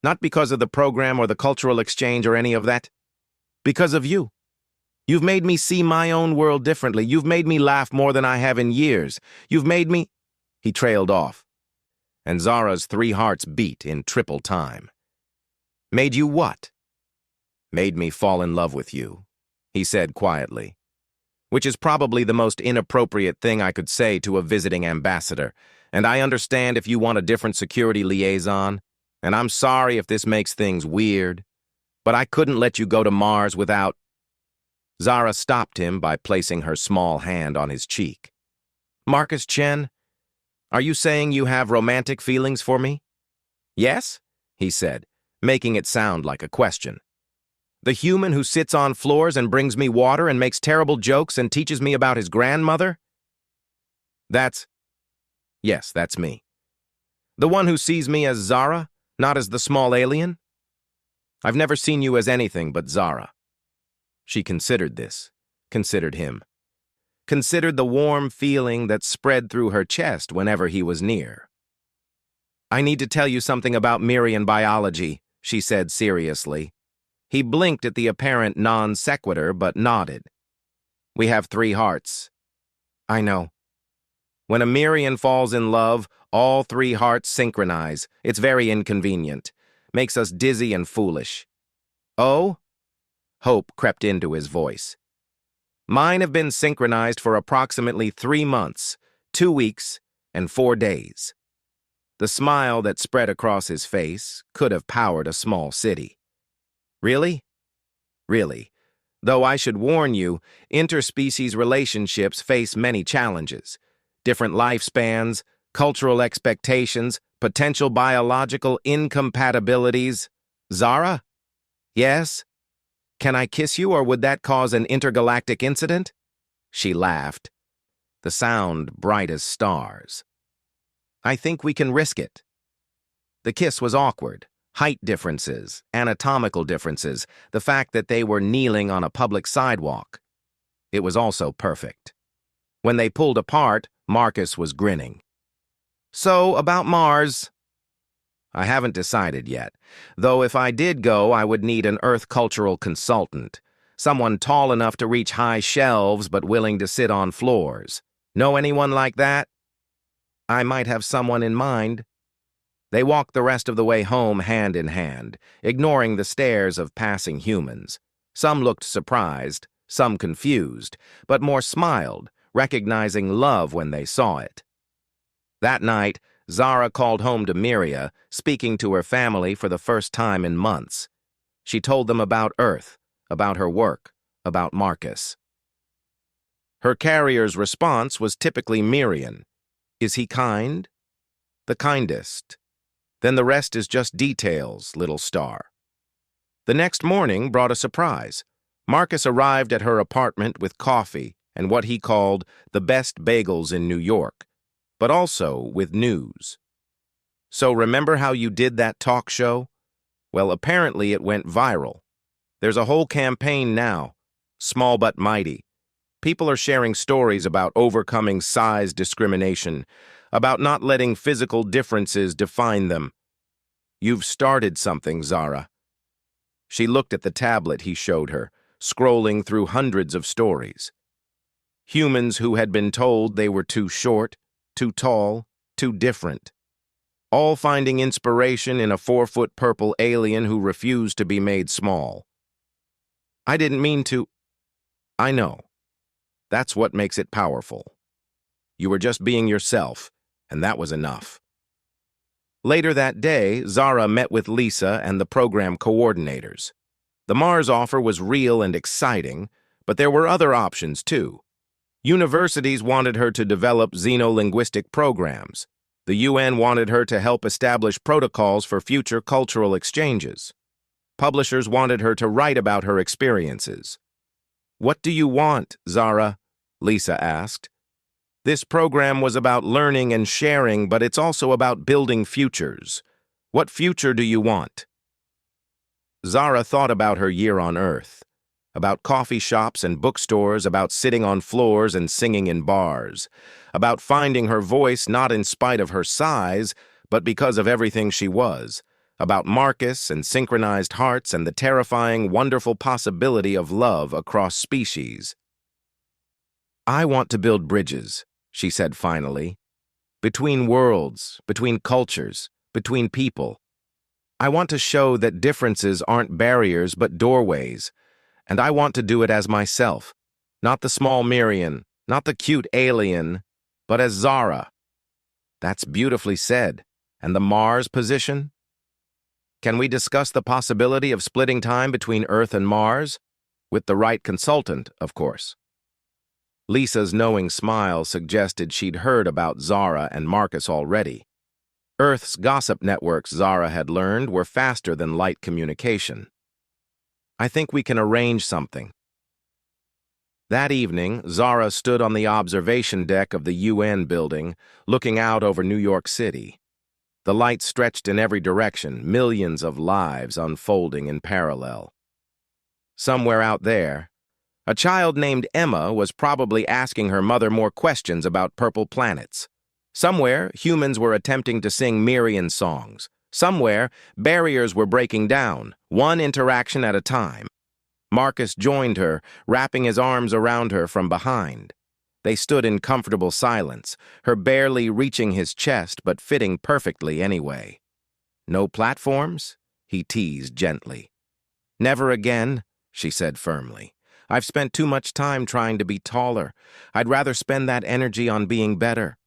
Not because of the program or the cultural exchange or any of that. Because of you. You've made me see my own world differently. You've made me laugh more than I have in years. You've made me... He trailed off, and Zara's 3 hearts beat in triple time. Made you what? Made me fall in love with you, he said quietly, which is probably the most inappropriate thing I could say to a visiting ambassador, and I understand if you want a different security liaison, and I'm sorry if this makes things weird, but I couldn't let you go to Mars without... Zara stopped him by placing her small hand on his cheek. Marcus Chen, are you saying you have romantic feelings for me? Yes, he said, making it sound like a question. The human who sits on floors and brings me water and makes terrible jokes and teaches me about his grandmother? Yes, that's me. The one who sees me as Zara, not as the small alien? I've never seen you as anything but Zara. She considered this, considered him. Considered the warm feeling that spread through her chest whenever he was near. I need to tell you something about Mirian biology, she said seriously. He blinked at the apparent non sequitur but nodded. We have 3 hearts. I know. When a Mirian falls in love, all 3 hearts synchronize. It's very inconvenient. Makes us dizzy and foolish. Oh? Hope crept into his voice. Mine have been synchronized for approximately 3 months, 2 weeks, and 4 days. The smile that spread across his face could have powered a small city. Really? Really. Though I should warn you, interspecies relationships face many challenges. Different lifespans, cultural expectations, potential biological incompatibilities. Zara? Yes? Can I kiss you, or would that cause an intergalactic incident? She laughed, the sound bright as stars. I think we can risk it. The kiss was awkward. Height differences, anatomical differences, the fact that they were kneeling on a public sidewalk. It was also perfect. When they pulled apart, Marcus was grinning. So, about Mars... I haven't decided yet, though if I did go, I would need an Earth cultural consultant, someone tall enough to reach high shelves but willing to sit on floors. Know anyone like that? I might have someone in mind. They walked the rest of the way home hand in hand, ignoring the stares of passing humans. Some looked surprised, some confused, but more smiled, recognizing love when they saw it. That night, Zara called home to Miria, speaking to her family for the first time in months. She told them about Earth, about her work, about Marcus. Her carrier's response was typically Mirian. Is he kind? The kindest. Then the rest is just details, little star. The next morning brought a surprise. Marcus arrived at her apartment with coffee and what he called the best bagels in New York, but also with news. So remember how you did that talk show? Well, apparently it went viral. There's a whole campaign now, small but mighty. People are sharing stories about overcoming size discrimination, about not letting physical differences define them. You've started something, Zara. She looked at the tablet he showed her, scrolling through hundreds of stories. Humans who had been told they were too short, too tall, too different. All finding inspiration in a 4-foot purple alien who refused to be made small. I didn't mean to... I know. That's what makes it powerful. You were just being yourself, and that was enough. Later that day, Zara met with Lisa and the program coordinators. The Mars offer was real and exciting, but there were other options too. Universities wanted her to develop xenolinguistic programs. The UN wanted her to help establish protocols for future cultural exchanges. Publishers wanted her to write about her experiences. What do you want, Zara? Lisa asked. This program was about learning and sharing, but it's also about building futures. What future do you want? Zara thought about her year on Earth, about coffee shops and bookstores, about sitting on floors and singing in bars, about finding her voice not in spite of her size, but because of everything she was, about Marcus and synchronized hearts and the terrifying, wonderful possibility of love across species. "I want to build bridges," she said finally, "between worlds, between cultures, between people. I want to show that differences aren't barriers but doorways, and I want to do it as myself, not the small Mirian, not the cute alien, but as Zara." "That's beautifully said. And the Mars position? Can we discuss the possibility of splitting time between Earth and Mars? With the right consultant, of course." Lisa's knowing smile suggested she'd heard about Zara and Marcus already. Earth's gossip networks, Zara had learned, were faster than light communication. "I think we can arrange something." That evening, Zara stood on the observation deck of the UN building, looking out over New York City. The light stretched in every direction, millions of lives unfolding in parallel. Somewhere out there, a child named Emma was probably asking her mother more questions about purple planets. Somewhere, humans were attempting to sing Mirian songs. Somewhere, barriers were breaking down, one interaction at a time. Marcus joined her, wrapping his arms around her from behind. They stood in comfortable silence, her barely reaching his chest but fitting perfectly anyway. "No platforms?" he teased gently. "Never again," she said firmly. "I've spent too much time trying to be taller. I'd rather spend that energy on being better."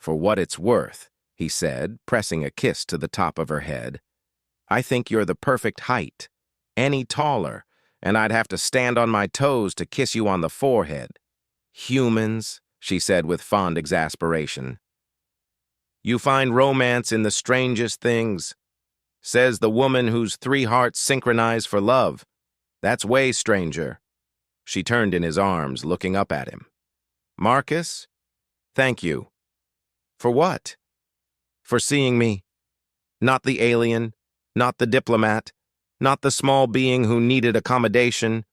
"For what it's worth," he said, pressing a kiss to the top of her head, "I think you're the perfect height. Any taller, and I'd have to stand on my toes to kiss you on the forehead." "Humans," she said with fond exasperation. "You find romance in the strangest things," says the woman whose 3 hearts synchronize for love. "That's way stranger." She turned in his arms, looking up at him. "Marcus, thank you." "For what?" "For seeing me. Not the alien, not the diplomat, not the small being who needed accommodation.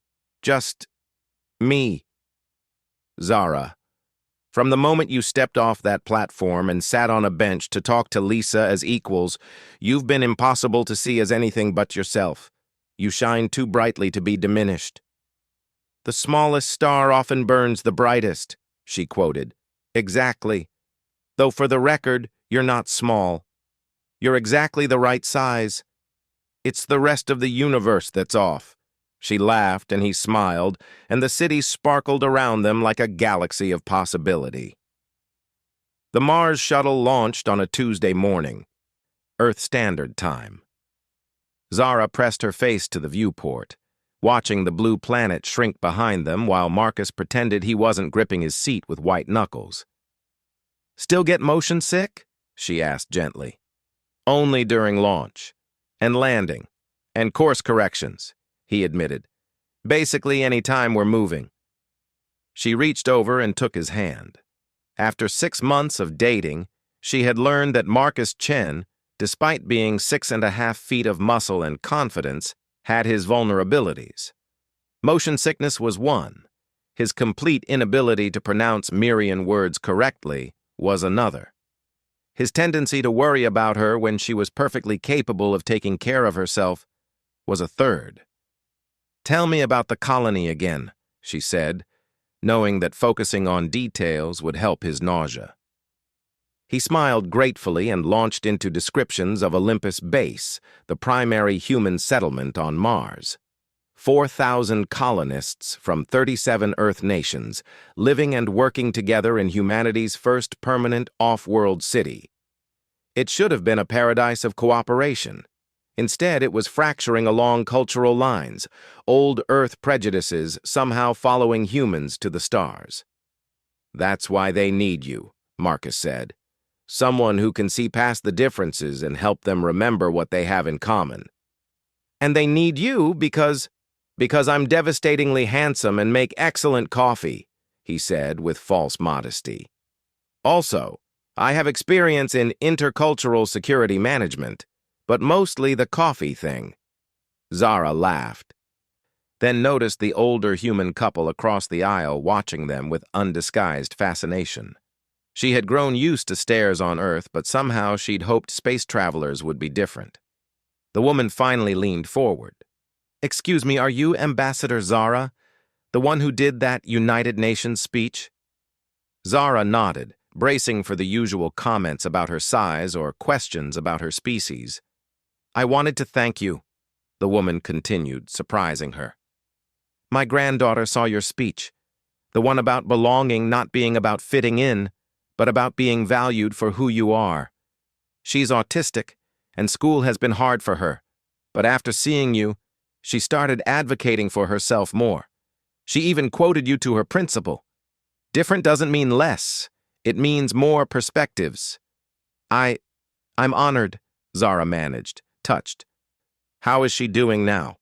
Just me." "Zara, from the moment you stepped off that platform and sat on a bench to talk to Lisa as equals, you've been impossible to see as anything but yourself. You shine too brightly to be diminished." "The smallest star often burns the brightest," she quoted. "Exactly. Though for the record, you're not small. You're exactly the right size. It's the rest of the universe that's off." She laughed and he smiled, and the city sparkled around them like a galaxy of possibility. The Mars shuttle launched on a Tuesday morning, Earth Standard Time. Zara pressed her face to the viewport, watching the blue planet shrink behind them while Marcus pretended he wasn't gripping his seat with white knuckles. "Still get motion sick?" she asked gently. "Only during launch, and landing, and course corrections," he admitted. "Basically any time we're moving." She reached over and took his hand. After 6 months of dating, she had learned that Marcus Chen, despite being 6.5 feet of muscle and confidence, had his vulnerabilities. Motion sickness was one. His complete inability to pronounce Mirian words correctly was another. His tendency to worry about her when she was perfectly capable of taking care of herself was a third. "Tell me about the colony again," she said, knowing that focusing on details would help his nausea. He smiled gratefully and launched into descriptions of Olympus Base, the primary human settlement on Mars. 4,000 colonists from 37 Earth nations, living and working together in humanity's first permanent off-world city. It should have been a paradise of cooperation. Instead, it was fracturing along cultural lines, old Earth prejudices somehow following humans to the stars. "That's why they need you," Marcus said. "Someone who can see past the differences and help them remember what they have in common." "And they need you because I'm devastatingly handsome and make excellent coffee," he said with false modesty. "Also, I have experience in intercultural security management, but mostly the coffee thing." Zara laughed, then noticed the older human couple across the aisle watching them with undisguised fascination. She had grown used to stares on Earth, but somehow she'd hoped space travelers would be different. The woman finally leaned forward. "Excuse me, are you Ambassador Zara? The one who did that United Nations speech?" Zara nodded, bracing for the usual comments about her size or questions about her species. "I wanted to thank you," the woman continued, surprising her. "My granddaughter saw your speech, the one about belonging not being about fitting in, but about being valued for who you are. She's autistic, and school has been hard for her, but after seeing you, she started advocating for herself more. She even quoted you to her principal. Different doesn't mean less. It means more perspectives." I'm honored," Zara managed, touched. "How is she doing now?"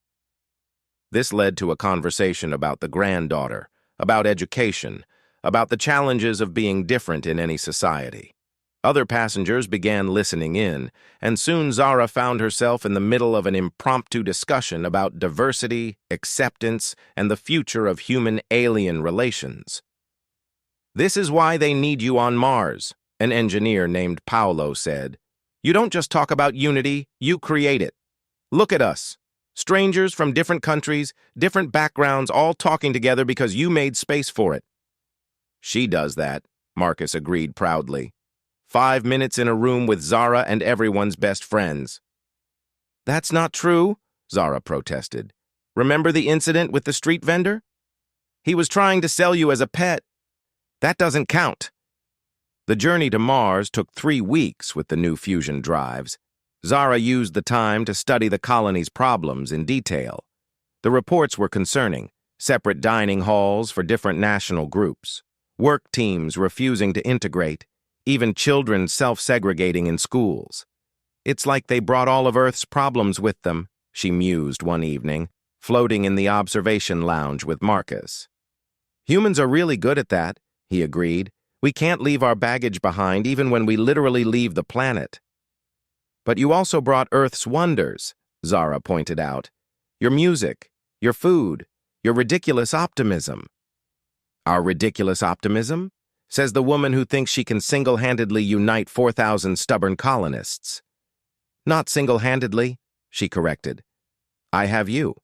This led to a conversation about the granddaughter, about education, about the challenges of being different in any society. Other passengers began listening in, and soon Zara found herself in the middle of an impromptu discussion about diversity, acceptance, and the future of human-alien relations. "This is why they need you on Mars," an engineer named Paolo said. "You don't just talk about unity, you create it. Look at us. Strangers from different countries, different backgrounds, all talking together because you made space for it." "She does that," Marcus agreed proudly. 5 minutes in a room with Zara and everyone's best friends. "That's not true," Zara protested. "Remember the incident with the street vendor? He was trying to sell you as a pet. That doesn't count." The journey to Mars took 3 weeks with the new fusion drives. Zara used the time to study the colony's problems in detail. The reports were concerning: separate dining halls for different national groups, work teams refusing to integrate, even children self-segregating in schools. "It's like they brought all of Earth's problems with them," she mused one evening, floating in the observation lounge with Marcus. "Humans are really good at that," he agreed. "We can't leave our baggage behind even when we literally leave the planet." "But you also brought Earth's wonders," Zara pointed out. "Your music, your food, your ridiculous optimism." "Our ridiculous optimism?" says the woman who thinks she can single-handedly unite 4,000 stubborn colonists. "Not single-handedly," she corrected. "I have you.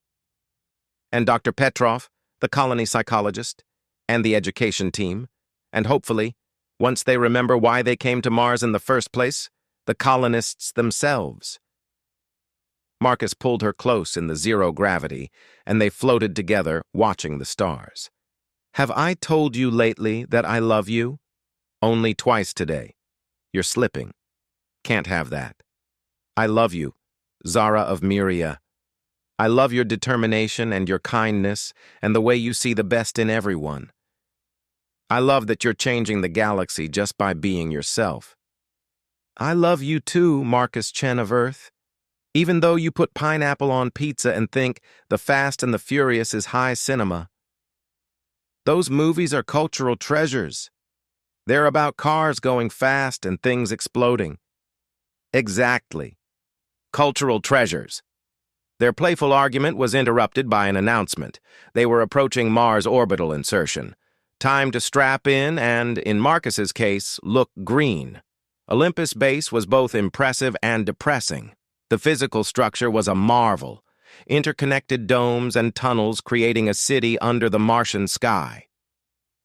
And Dr. Petrov, the colony psychologist, and the education team, and hopefully, once they remember why they came to Mars in the first place, the colonists themselves." Marcus pulled her close in the zero gravity, and they floated together, watching the stars. "Have I told you lately that I love you?" "Only twice today. You're slipping. Can't have that. I love you, Zara of Myria. I love your determination and your kindness and the way you see the best in everyone. I love that you're changing the galaxy just by being yourself. I love you too, Marcus Chen of Earth. Even though you put pineapple on pizza and think The Fast and the Furious is high cinema. Those movies are cultural treasures. They're about cars going fast and things exploding." "Exactly. Cultural treasures." Their playful argument was interrupted by an announcement. They were approaching Mars' orbital insertion. Time to strap in and, in Marcus's case, look green. Olympus Base was both impressive and depressing. The physical structure was a marvel. Interconnected domes and tunnels creating a city under the Martian sky.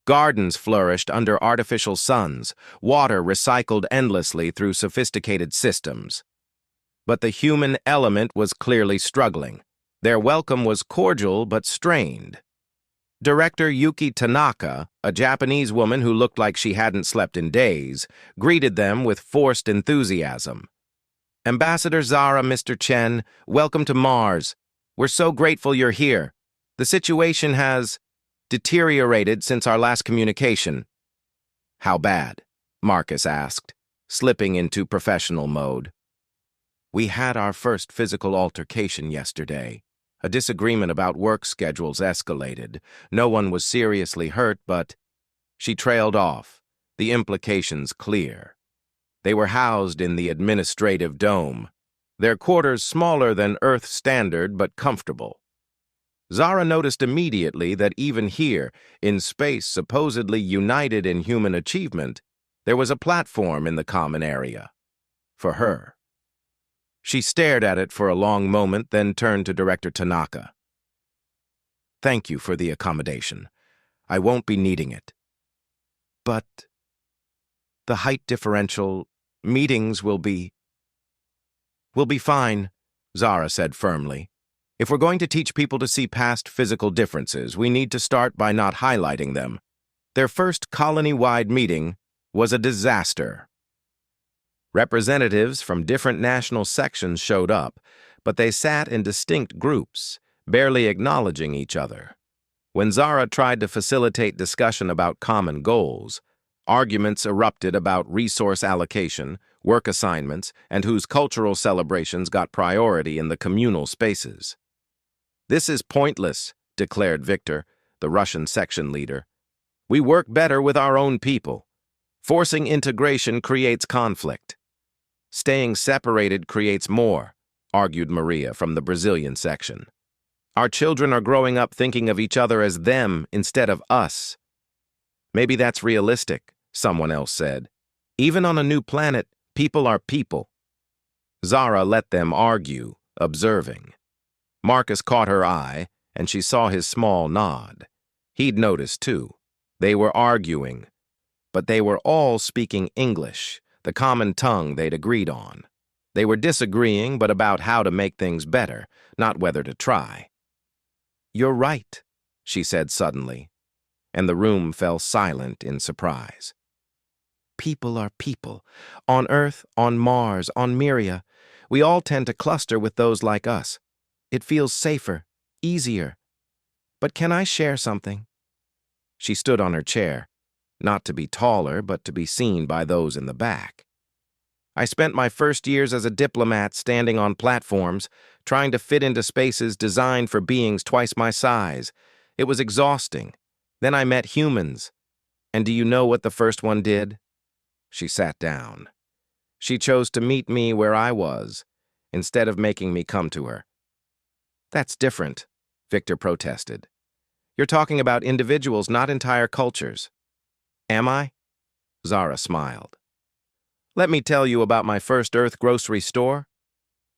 Gardens flourished under artificial suns, water recycled endlessly through sophisticated systems. But the human element was clearly struggling. Their welcome was cordial but strained. Director Yuki Tanaka, a Japanese woman who looked like she hadn't slept in days, greeted them with forced enthusiasm. "Ambassador Zara, Mr. Chen, welcome to Mars. We're so grateful you're here. The situation has deteriorated since our last communication." "How bad?" Marcus asked, slipping into professional mode. "We had our first physical altercation yesterday. A disagreement about work schedules escalated. No one was seriously hurt, but..." She trailed off, the implications clear. They were housed in the administrative dome. their quarters smaller than Earth standard but comfortable. Zara noticed immediately that even here, in space supposedly united in human achievement, there was a platform in the common area. For her. She stared at it for a long moment, then turned to Director Tanaka. "Thank you for the accommodation. I won't be needing it. But the height differential, meetings will be fine," Zara said firmly. "If we're going to teach people to see past physical differences, we need to start by not highlighting them." Their first colony-wide meeting was a disaster. Representatives from different national sections showed up, but they sat in distinct groups, barely acknowledging each other. When Zara tried to facilitate discussion about common goals, arguments erupted about resource allocation, work assignments, and whose cultural celebrations got priority in the communal spaces. "This is pointless," declared Victor, the Russian section leader. "We work better with our own people. Forcing integration creates conflict. Staying separated creates more," argued Maria from the Brazilian section. "Our children are growing up thinking of each other as them instead of us." "Maybe that's realistic," someone else said. "Even on a new planet, people are people." Zara let them argue, observing. Marcus caught her eye, and she saw his small nod. He'd noticed, too. They were arguing, but they were all speaking English, the common tongue they'd agreed on. They were disagreeing, but about how to make things better, not whether to try. "You're right," she said suddenly, and the room fell silent in surprise. "People are people. On Earth, on Mars, on Myria, we all tend to cluster with those like us. It feels safer, easier. But can I share something?" She stood on her chair, not to be taller, but to be seen by those in the back. "I spent my first years as a diplomat standing on platforms, trying to fit into spaces designed for beings twice my size. It was exhausting. Then I met humans. And do you know what the first one did?" She sat down. "She chose to meet me where I was, instead of making me come to her." "That's different," Victor protested. "You're talking about individuals, not entire cultures." "Am I?" Zara smiled. "Let me tell you about my first Earth grocery store."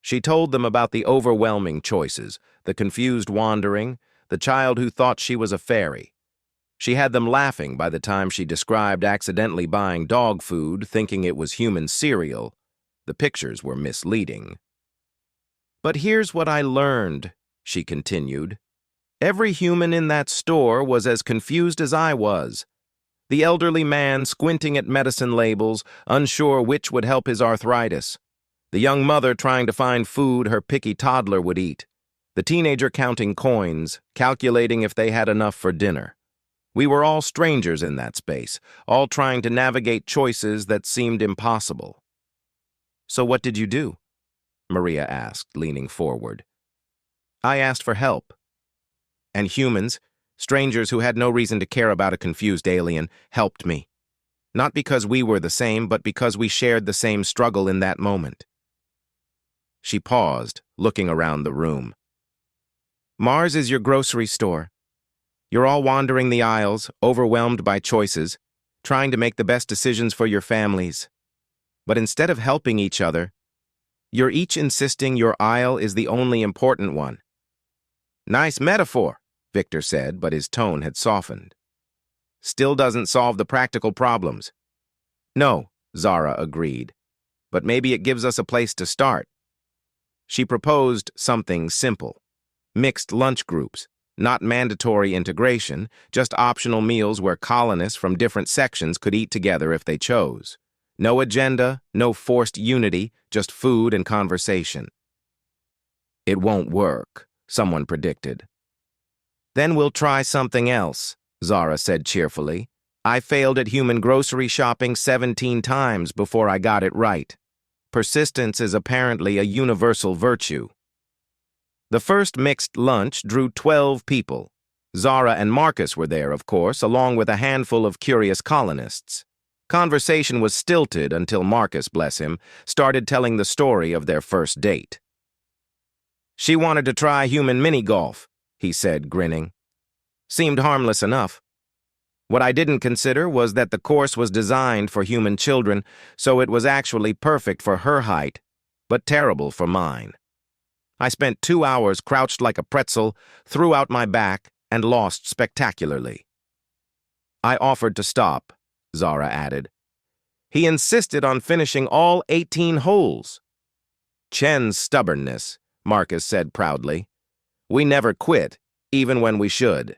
She told them about the overwhelming choices, the confused wandering, the child who thought she was a fairy. She had them laughing by the time she described accidentally buying dog food, thinking it was human cereal. The pictures were misleading. "But here's what I learned," she continued. "Every human in that store was as confused as I was. The elderly man squinting at medicine labels, unsure which would help his arthritis. The young mother trying to find food her picky toddler would eat. The teenager counting coins, calculating if they had enough for dinner. We were all strangers in that space, all trying to navigate choices that seemed impossible." "So what did you do?" Maria asked, leaning forward. "I asked for help. And humans, strangers who had no reason to care about a confused alien, helped me. Not because we were the same, but because we shared the same struggle in that moment." She paused, looking around the room. "Mars is your grocery store. You're all wandering the aisles, overwhelmed by choices, trying to make the best decisions for your families. But instead of helping each other, you're each insisting your aisle is the only important one." "Nice metaphor," Victor said, but his tone had softened. "Still doesn't solve the practical problems." "No," Zara agreed, "but maybe it gives us a place to start." She proposed something simple. Mixed lunch groups, not mandatory integration, just optional meals where colonists from different sections could eat together if they chose. No agenda, no forced unity, just food and conversation. "It won't work," someone predicted. "Then we'll try something else," Zara said cheerfully. "I failed at human grocery shopping 17 times before I got it right. Persistence is apparently a universal virtue." The first mixed lunch drew 12 people. Zara and Marcus were there, of course, along with a handful of curious colonists. Conversation was stilted until Marcus, bless him, started telling the story of their first date. "She wanted to try human mini-golf," he said, grinning. "Seemed harmless enough. What I didn't consider was that the course was designed for human children, so it was actually perfect for her height, but terrible for mine. I spent 2 hours crouched like a pretzel, threw out my back, and lost spectacularly." "I offered to stop," Zara added. "He insisted on finishing all 18 holes." "Chen's stubbornness," Marcus said proudly. "We never quit, even when we should."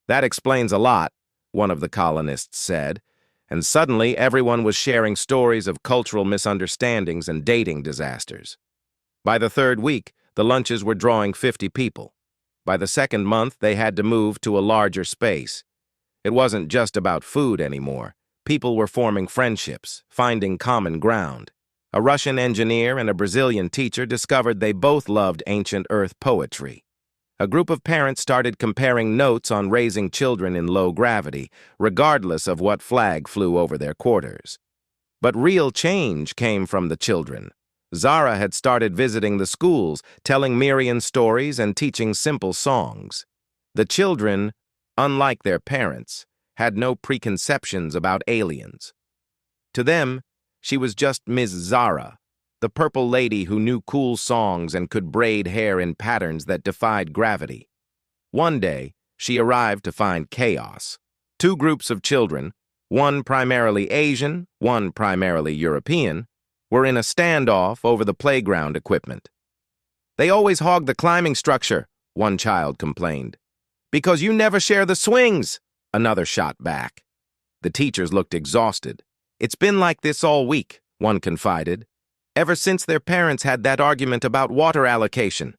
"That explains a lot," one of the colonists said, and suddenly everyone was sharing stories of cultural misunderstandings and dating disasters. By the third week, the lunches were drawing 50 people. By the second month, they had to move to a larger space. It wasn't just about food anymore. People were forming friendships, finding common ground. A Russian engineer and a Brazilian teacher discovered they both loved ancient Earth poetry. A group of parents started comparing notes on raising children in low gravity, regardless of what flag flew over their quarters. But real change came from the children. Zara had started visiting the schools, telling Miriam stories and teaching simple songs. The children, unlike their parents, had no preconceptions about aliens. To them, she was just Ms. Zara, the purple lady who knew cool songs and could braid hair in patterns that defied gravity. One day, she arrived to find chaos. 2 groups of children, one primarily Asian, one primarily European, were in a standoff over the playground equipment. "They always hog the climbing structure," one child complained. "Because you never share the swings," another shot back. The teachers looked exhausted. "It's been like this all week," one confided, "ever since their parents had that argument about water allocation."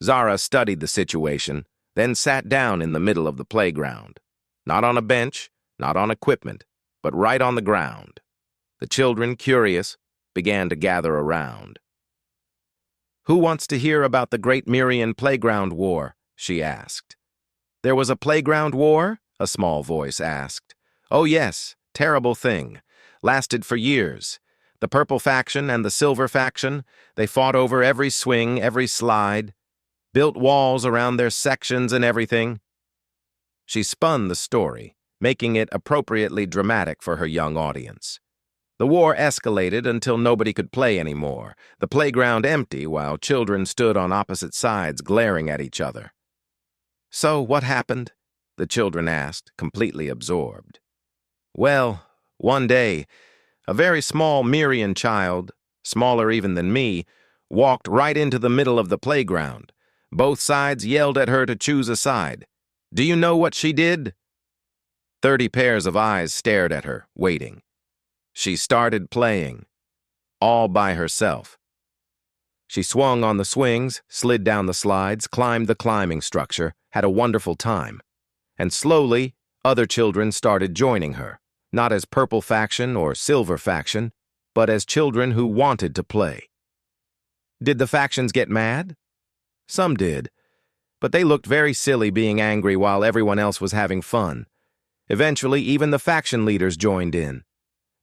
Zara studied the situation, then sat down in the middle of the playground. Not on a bench, not on equipment, but right on the ground. The children, curious, began to gather around. "Who wants to hear about the Great Mirian Playground War?" she asked. "There was a playground war?" a small voice asked. "Oh yes, terrible thing. Lasted for years. The purple faction and the silver faction, they fought over every swing, every slide, built walls around their sections and everything." She spun the story, making it appropriately dramatic for her young audience. The war escalated until nobody could play anymore, the playground empty while children stood on opposite sides glaring at each other. "So what happened?" the children asked, completely absorbed. "Well, one day, a very small Mirian child, smaller even than me, walked right into the middle of the playground. Both sides yelled at her to choose a side. Do you know what she did?" 30 pairs of eyes stared at her, waiting. She started playing, all by herself. She swung on the swings, slid down the slides, climbed the climbing structure, had a wonderful time. And slowly, other children started joining her, not as purple faction or silver faction, but as children who wanted to play. Did the factions get mad? Some did, but they looked very silly being angry while everyone else was having fun. Eventually, even the faction leaders joined in.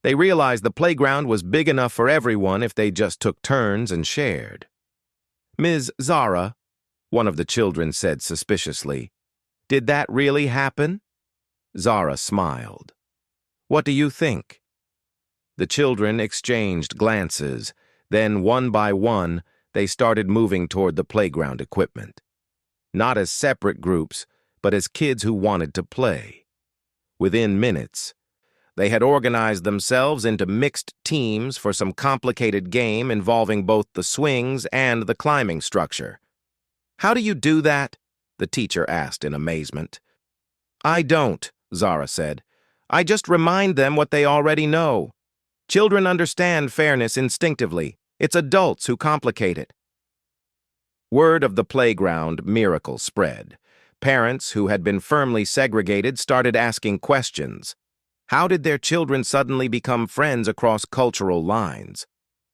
They realized the playground was big enough for everyone if they just took turns and shared. "Ms. Zara," one of the children said suspiciously, "did that really happen?" Zara smiled. "What do you think?" The children exchanged glances. Then, one by one, they started moving toward the playground equipment. Not as separate groups, but as kids who wanted to play. Within minutes, they had organized themselves into mixed teams for some complicated game involving both the swings and the climbing structure. "How do you do that?" the teacher asked in amazement. "I don't," Zara said. "I just remind them what they already know. Children understand fairness instinctively. It's adults who complicate it." Word of the playground miracle spread. Parents who had been firmly segregated started asking questions. How did their children suddenly become friends across cultural lines?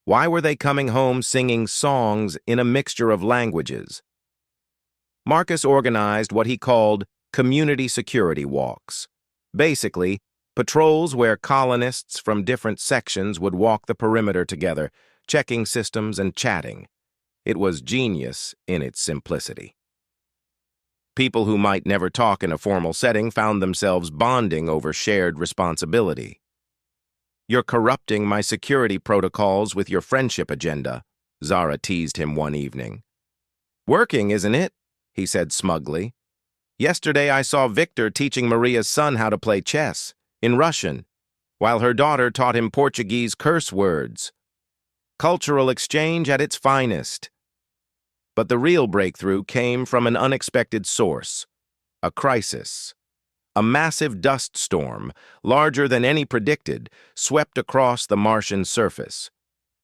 Why were they coming home singing songs in a mixture of languages? Marcus organized what he called community security walks. Basically, Patrols where colonists from different sections would walk the perimeter together, checking systems and chatting. It was genius in its simplicity. People who might never talk in a formal setting found themselves bonding over shared responsibility. "You're corrupting my security protocols with your friendship agenda," Zara teased him one evening. "Working, isn't it?" he said smugly. "Yesterday I saw Victor teaching Maria's son how to play chess, in Russian, while her daughter taught him Portuguese curse words. Cultural exchange at its finest." But the real breakthrough came from an unexpected source: a crisis. A massive dust storm, larger than any predicted, swept across the Martian surface.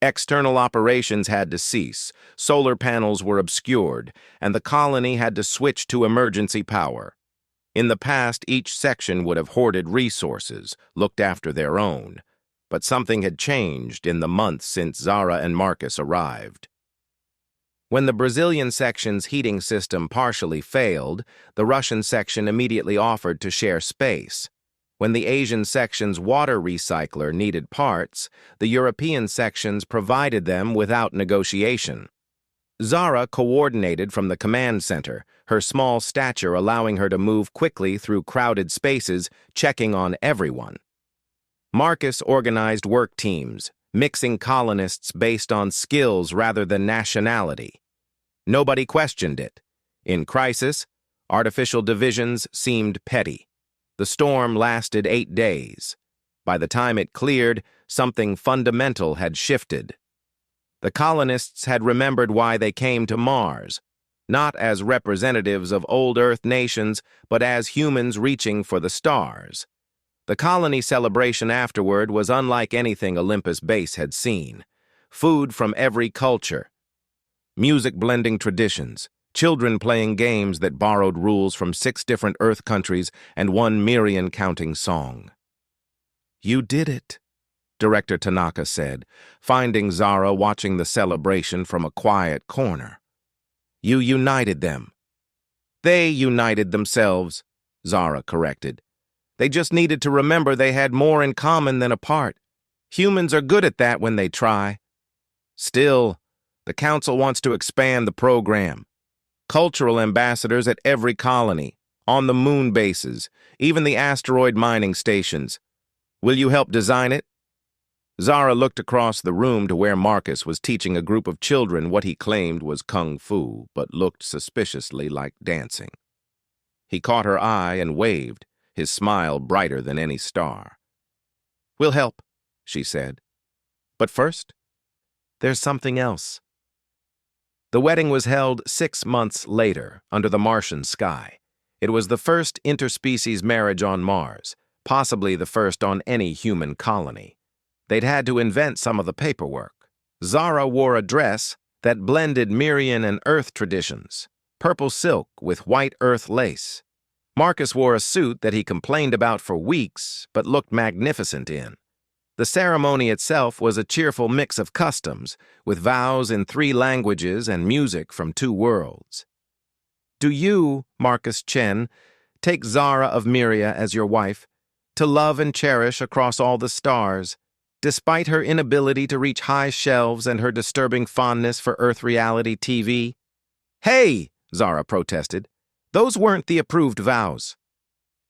External operations had to cease, solar panels were obscured, and the colony had to switch to emergency power. In the past, each section would have hoarded resources, looked after their own. But something had changed in the months since Zara and Marcus arrived. When the Brazilian section's heating system partially failed, the Russian section immediately offered to share space. When the Asian section's water recycler needed parts, the European sections provided them without negotiation. Zara coordinated from the command center, her small stature allowing her to move quickly through crowded spaces, checking on everyone. Marcus organized work teams, mixing colonists based on skills rather than nationality. Nobody questioned it. In crisis, artificial divisions seemed petty. The storm lasted 8 days. By the time it cleared, something fundamental had shifted. The colonists had remembered why they came to Mars, not as representatives of old Earth nations, but as humans reaching for the stars. The colony celebration afterward was unlike anything Olympus Base had seen. Food from every culture, music blending traditions, children playing games that borrowed rules from 6 different Earth countries and 1 Mirian counting song. "You did it," Director Tanaka said, finding Zara watching the celebration from a quiet corner. "You united them." "They united themselves," Zara corrected. "They just needed to remember they had more in common than apart. Humans are good at that when they try. Still, the Council wants to expand the program. Cultural ambassadors at every colony, on the moon bases, even the asteroid mining stations. Will you help design it?" Zara looked across the room to where Marcus was teaching a group of children what he claimed was kung fu, but looked suspiciously like dancing. He caught her eye and waved, his smile brighter than any star. "We'll help," she said. "But first, there's something else." The wedding was held 6 months later, under the Martian sky. It was the first interspecies marriage on Mars, possibly the first on any human colony. They'd had to invent some of the paperwork. Zara wore a dress that blended Mirian and Earth traditions, purple silk with white Earth lace. Marcus wore a suit that he complained about for weeks, but looked magnificent in. The ceremony itself was a cheerful mix of customs, with vows in 3 languages and music from 2 worlds. "Do you, Marcus Chen, take Zara of Myria as your wife, to love and cherish across all the stars, despite her inability to reach high shelves and her disturbing fondness for Earth reality TV?" "Hey!" Zara protested. "Those weren't the approved vows."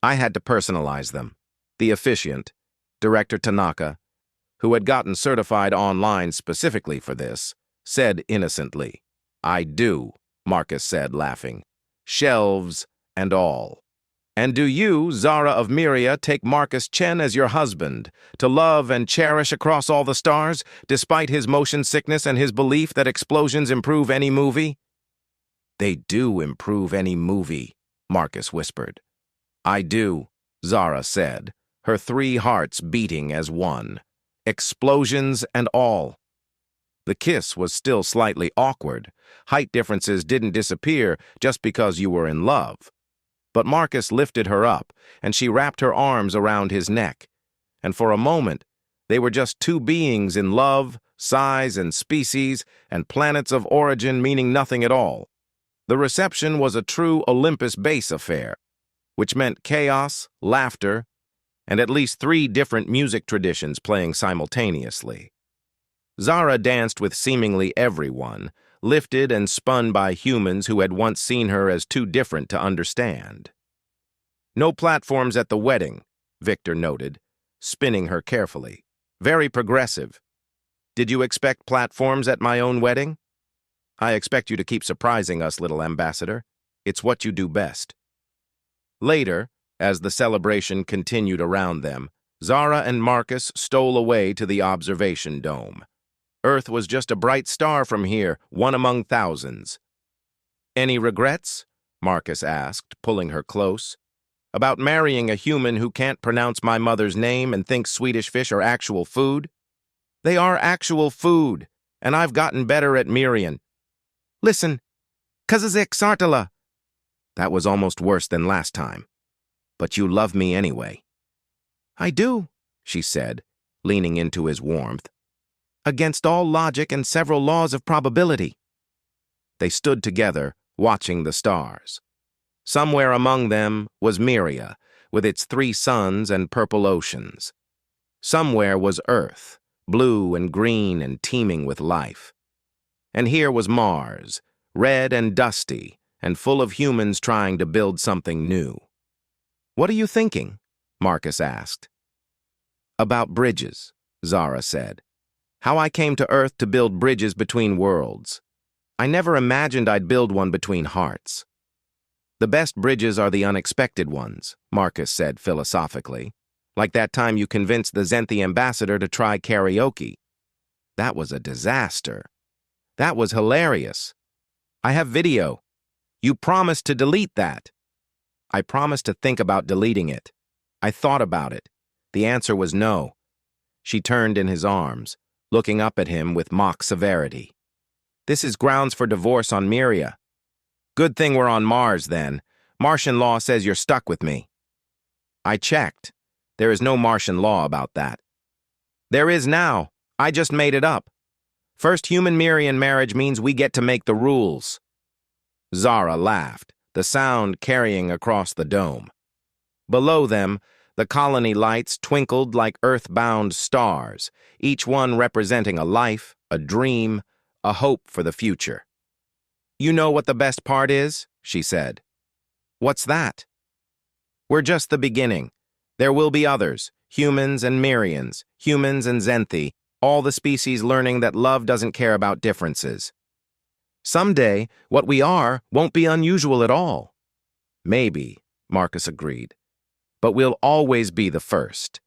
"I had to personalize them." The officiant, Director Tanaka, who had gotten certified online specifically for this, said innocently. "I do," Marcus said, laughing. "Shelves and all." "And do you, Zara of Myria, take Marcus Chen as your husband, to love and cherish across all the stars, despite his motion sickness and his belief that explosions improve any movie?" "They do improve any movie," Marcus whispered. "I do," Zara said, her 3 hearts beating as one. Explosions and all. The kiss was still slightly awkward. Height differences didn't disappear just because you were in love. But Marcus lifted her up, and she wrapped her arms around his neck. And for a moment, they were just 2 beings in love, size and species, and planets of origin meaning nothing at all. The reception was a true Olympus Base affair, which meant chaos, laughter, and at least 3 different music traditions playing simultaneously. Zara danced with seemingly everyone, lifted and spun by humans who had once seen her as too different to understand. "No platforms at the wedding," Victor noted, spinning her carefully. "Very progressive. Did you expect platforms at my own wedding?" "I expect you to keep surprising us, little ambassador. It's what you do best." Later, as the celebration continued around them, Zara and Marcus stole away to the observation dome. Earth was just a bright star from here, one among thousands. "Any regrets?" Marcus asked, pulling her close. "About marrying a human who can't pronounce my mother's name and thinks Swedish fish are actual food?" "They are actual food, and I've gotten better at Mirian." "Listen, Kazazik Sartala." "That was almost worse than last time. But you love me anyway." "I do," she said, leaning into his warmth. "Against all logic and several laws of probability." They stood together, watching the stars. Somewhere among them was Myria, with its 3 suns and purple oceans. Somewhere was Earth, blue and green and teeming with life. And here was Mars, red and dusty, and full of humans trying to build something new. "What are you thinking?" Marcus asked. "About bridges," Zara said. "How I came to Earth to build bridges between worlds. I never imagined I'd build one between hearts." "The best bridges are the unexpected ones," Marcus said philosophically. "Like that time you convinced the Zenthi ambassador to try karaoke. That was a disaster. That was hilarious. I have video. You promised to delete that." "I promised to think about deleting it. I thought about it. The answer was no." She turned in his arms, looking up at him with mock severity. "This is grounds for divorce on Myria. Good thing we're on Mars, then. Martian law says you're stuck with me." "I checked. There is no Martian law about that." "There is now. I just made it up. First human-Myrian marriage means we get to make the rules." Zara laughed, the sound carrying across the dome. Below them, the colony lights twinkled like earth-bound stars, each one representing a life, a dream, a hope for the future. "You know what the best part is?" she said. "What's that?" "We're just the beginning. There will be others, humans and Myrians, humans and Zenthi, all the species learning that love doesn't care about differences. Someday, what we are won't be unusual at all." "Maybe," Marcus agreed. "But we'll always be the first.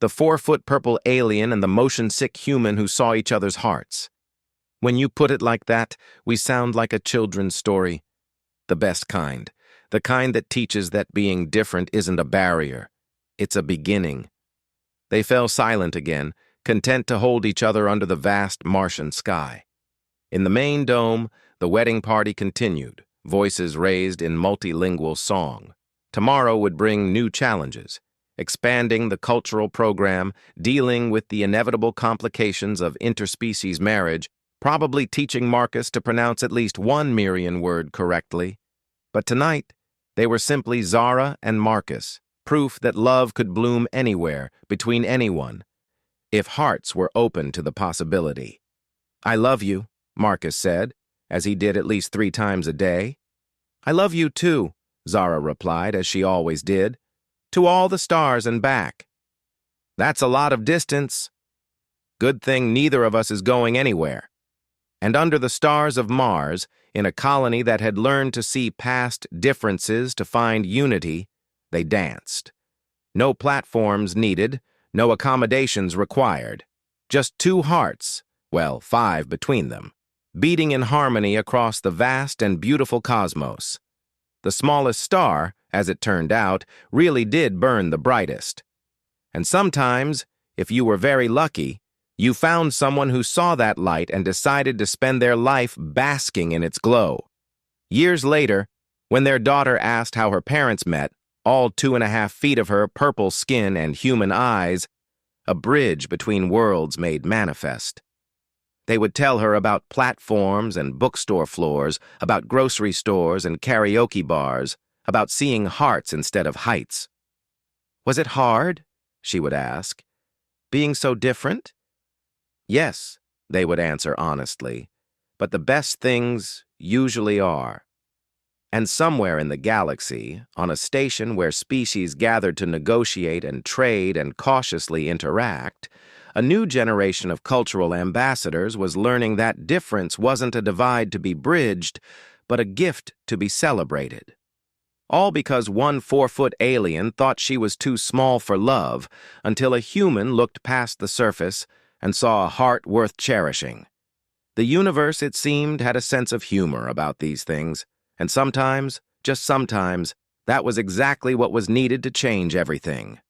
The 4-foot purple alien and the motion-sick human who saw each other's hearts. When you put it like that, we sound like a children's story. The best kind. The kind that teaches that being different isn't a barrier. It's a beginning." They fell silent again, content to hold each other under the vast Martian sky. In the main dome, the wedding party continued, voices raised in multilingual song. Tomorrow would bring new challenges, expanding the cultural program, dealing with the inevitable complications of interspecies marriage, probably teaching Marcus to pronounce at least one Myrian word correctly. But tonight, they were simply Zara and Marcus, proof that love could bloom anywhere, between anyone, if hearts were open to the possibility. "I love you," Marcus said, as he did at least 3 times a day. "I love you too," Zara replied, as she always did. "To all the stars and back." "That's a lot of distance." "Good thing neither of us is going anywhere." And under the stars of Mars, in a colony that had learned to see past differences to find unity, they danced. No platforms needed, no accommodations required. Just 2 hearts, well, 5 between them, beating in harmony across the vast and beautiful cosmos. The smallest star, as it turned out, really did burn the brightest. And sometimes, if you were very lucky, you found someone who saw that light and decided to spend their life basking in its glow. Years later, when their daughter asked how her parents met, all 2.5 feet of her purple skin and human eyes, a bridge between worlds made manifest. They would tell her about platforms and bookstore floors, about grocery stores and karaoke bars, about seeing hearts instead of heights. "Was it hard?" she would ask. Being so different? Yes, they would answer honestly, but the best things usually are. And somewhere in the galaxy, on a station where species gathered to negotiate and trade and cautiously interact, a new generation of cultural ambassadors was learning that difference wasn't a divide to be bridged, but a gift to be celebrated. All because one 4-foot alien thought she was too small for love until a human looked past the surface and saw a heart worth cherishing. The universe, it seemed, had a sense of humor about these things, and sometimes, just sometimes, that was exactly what was needed to change everything.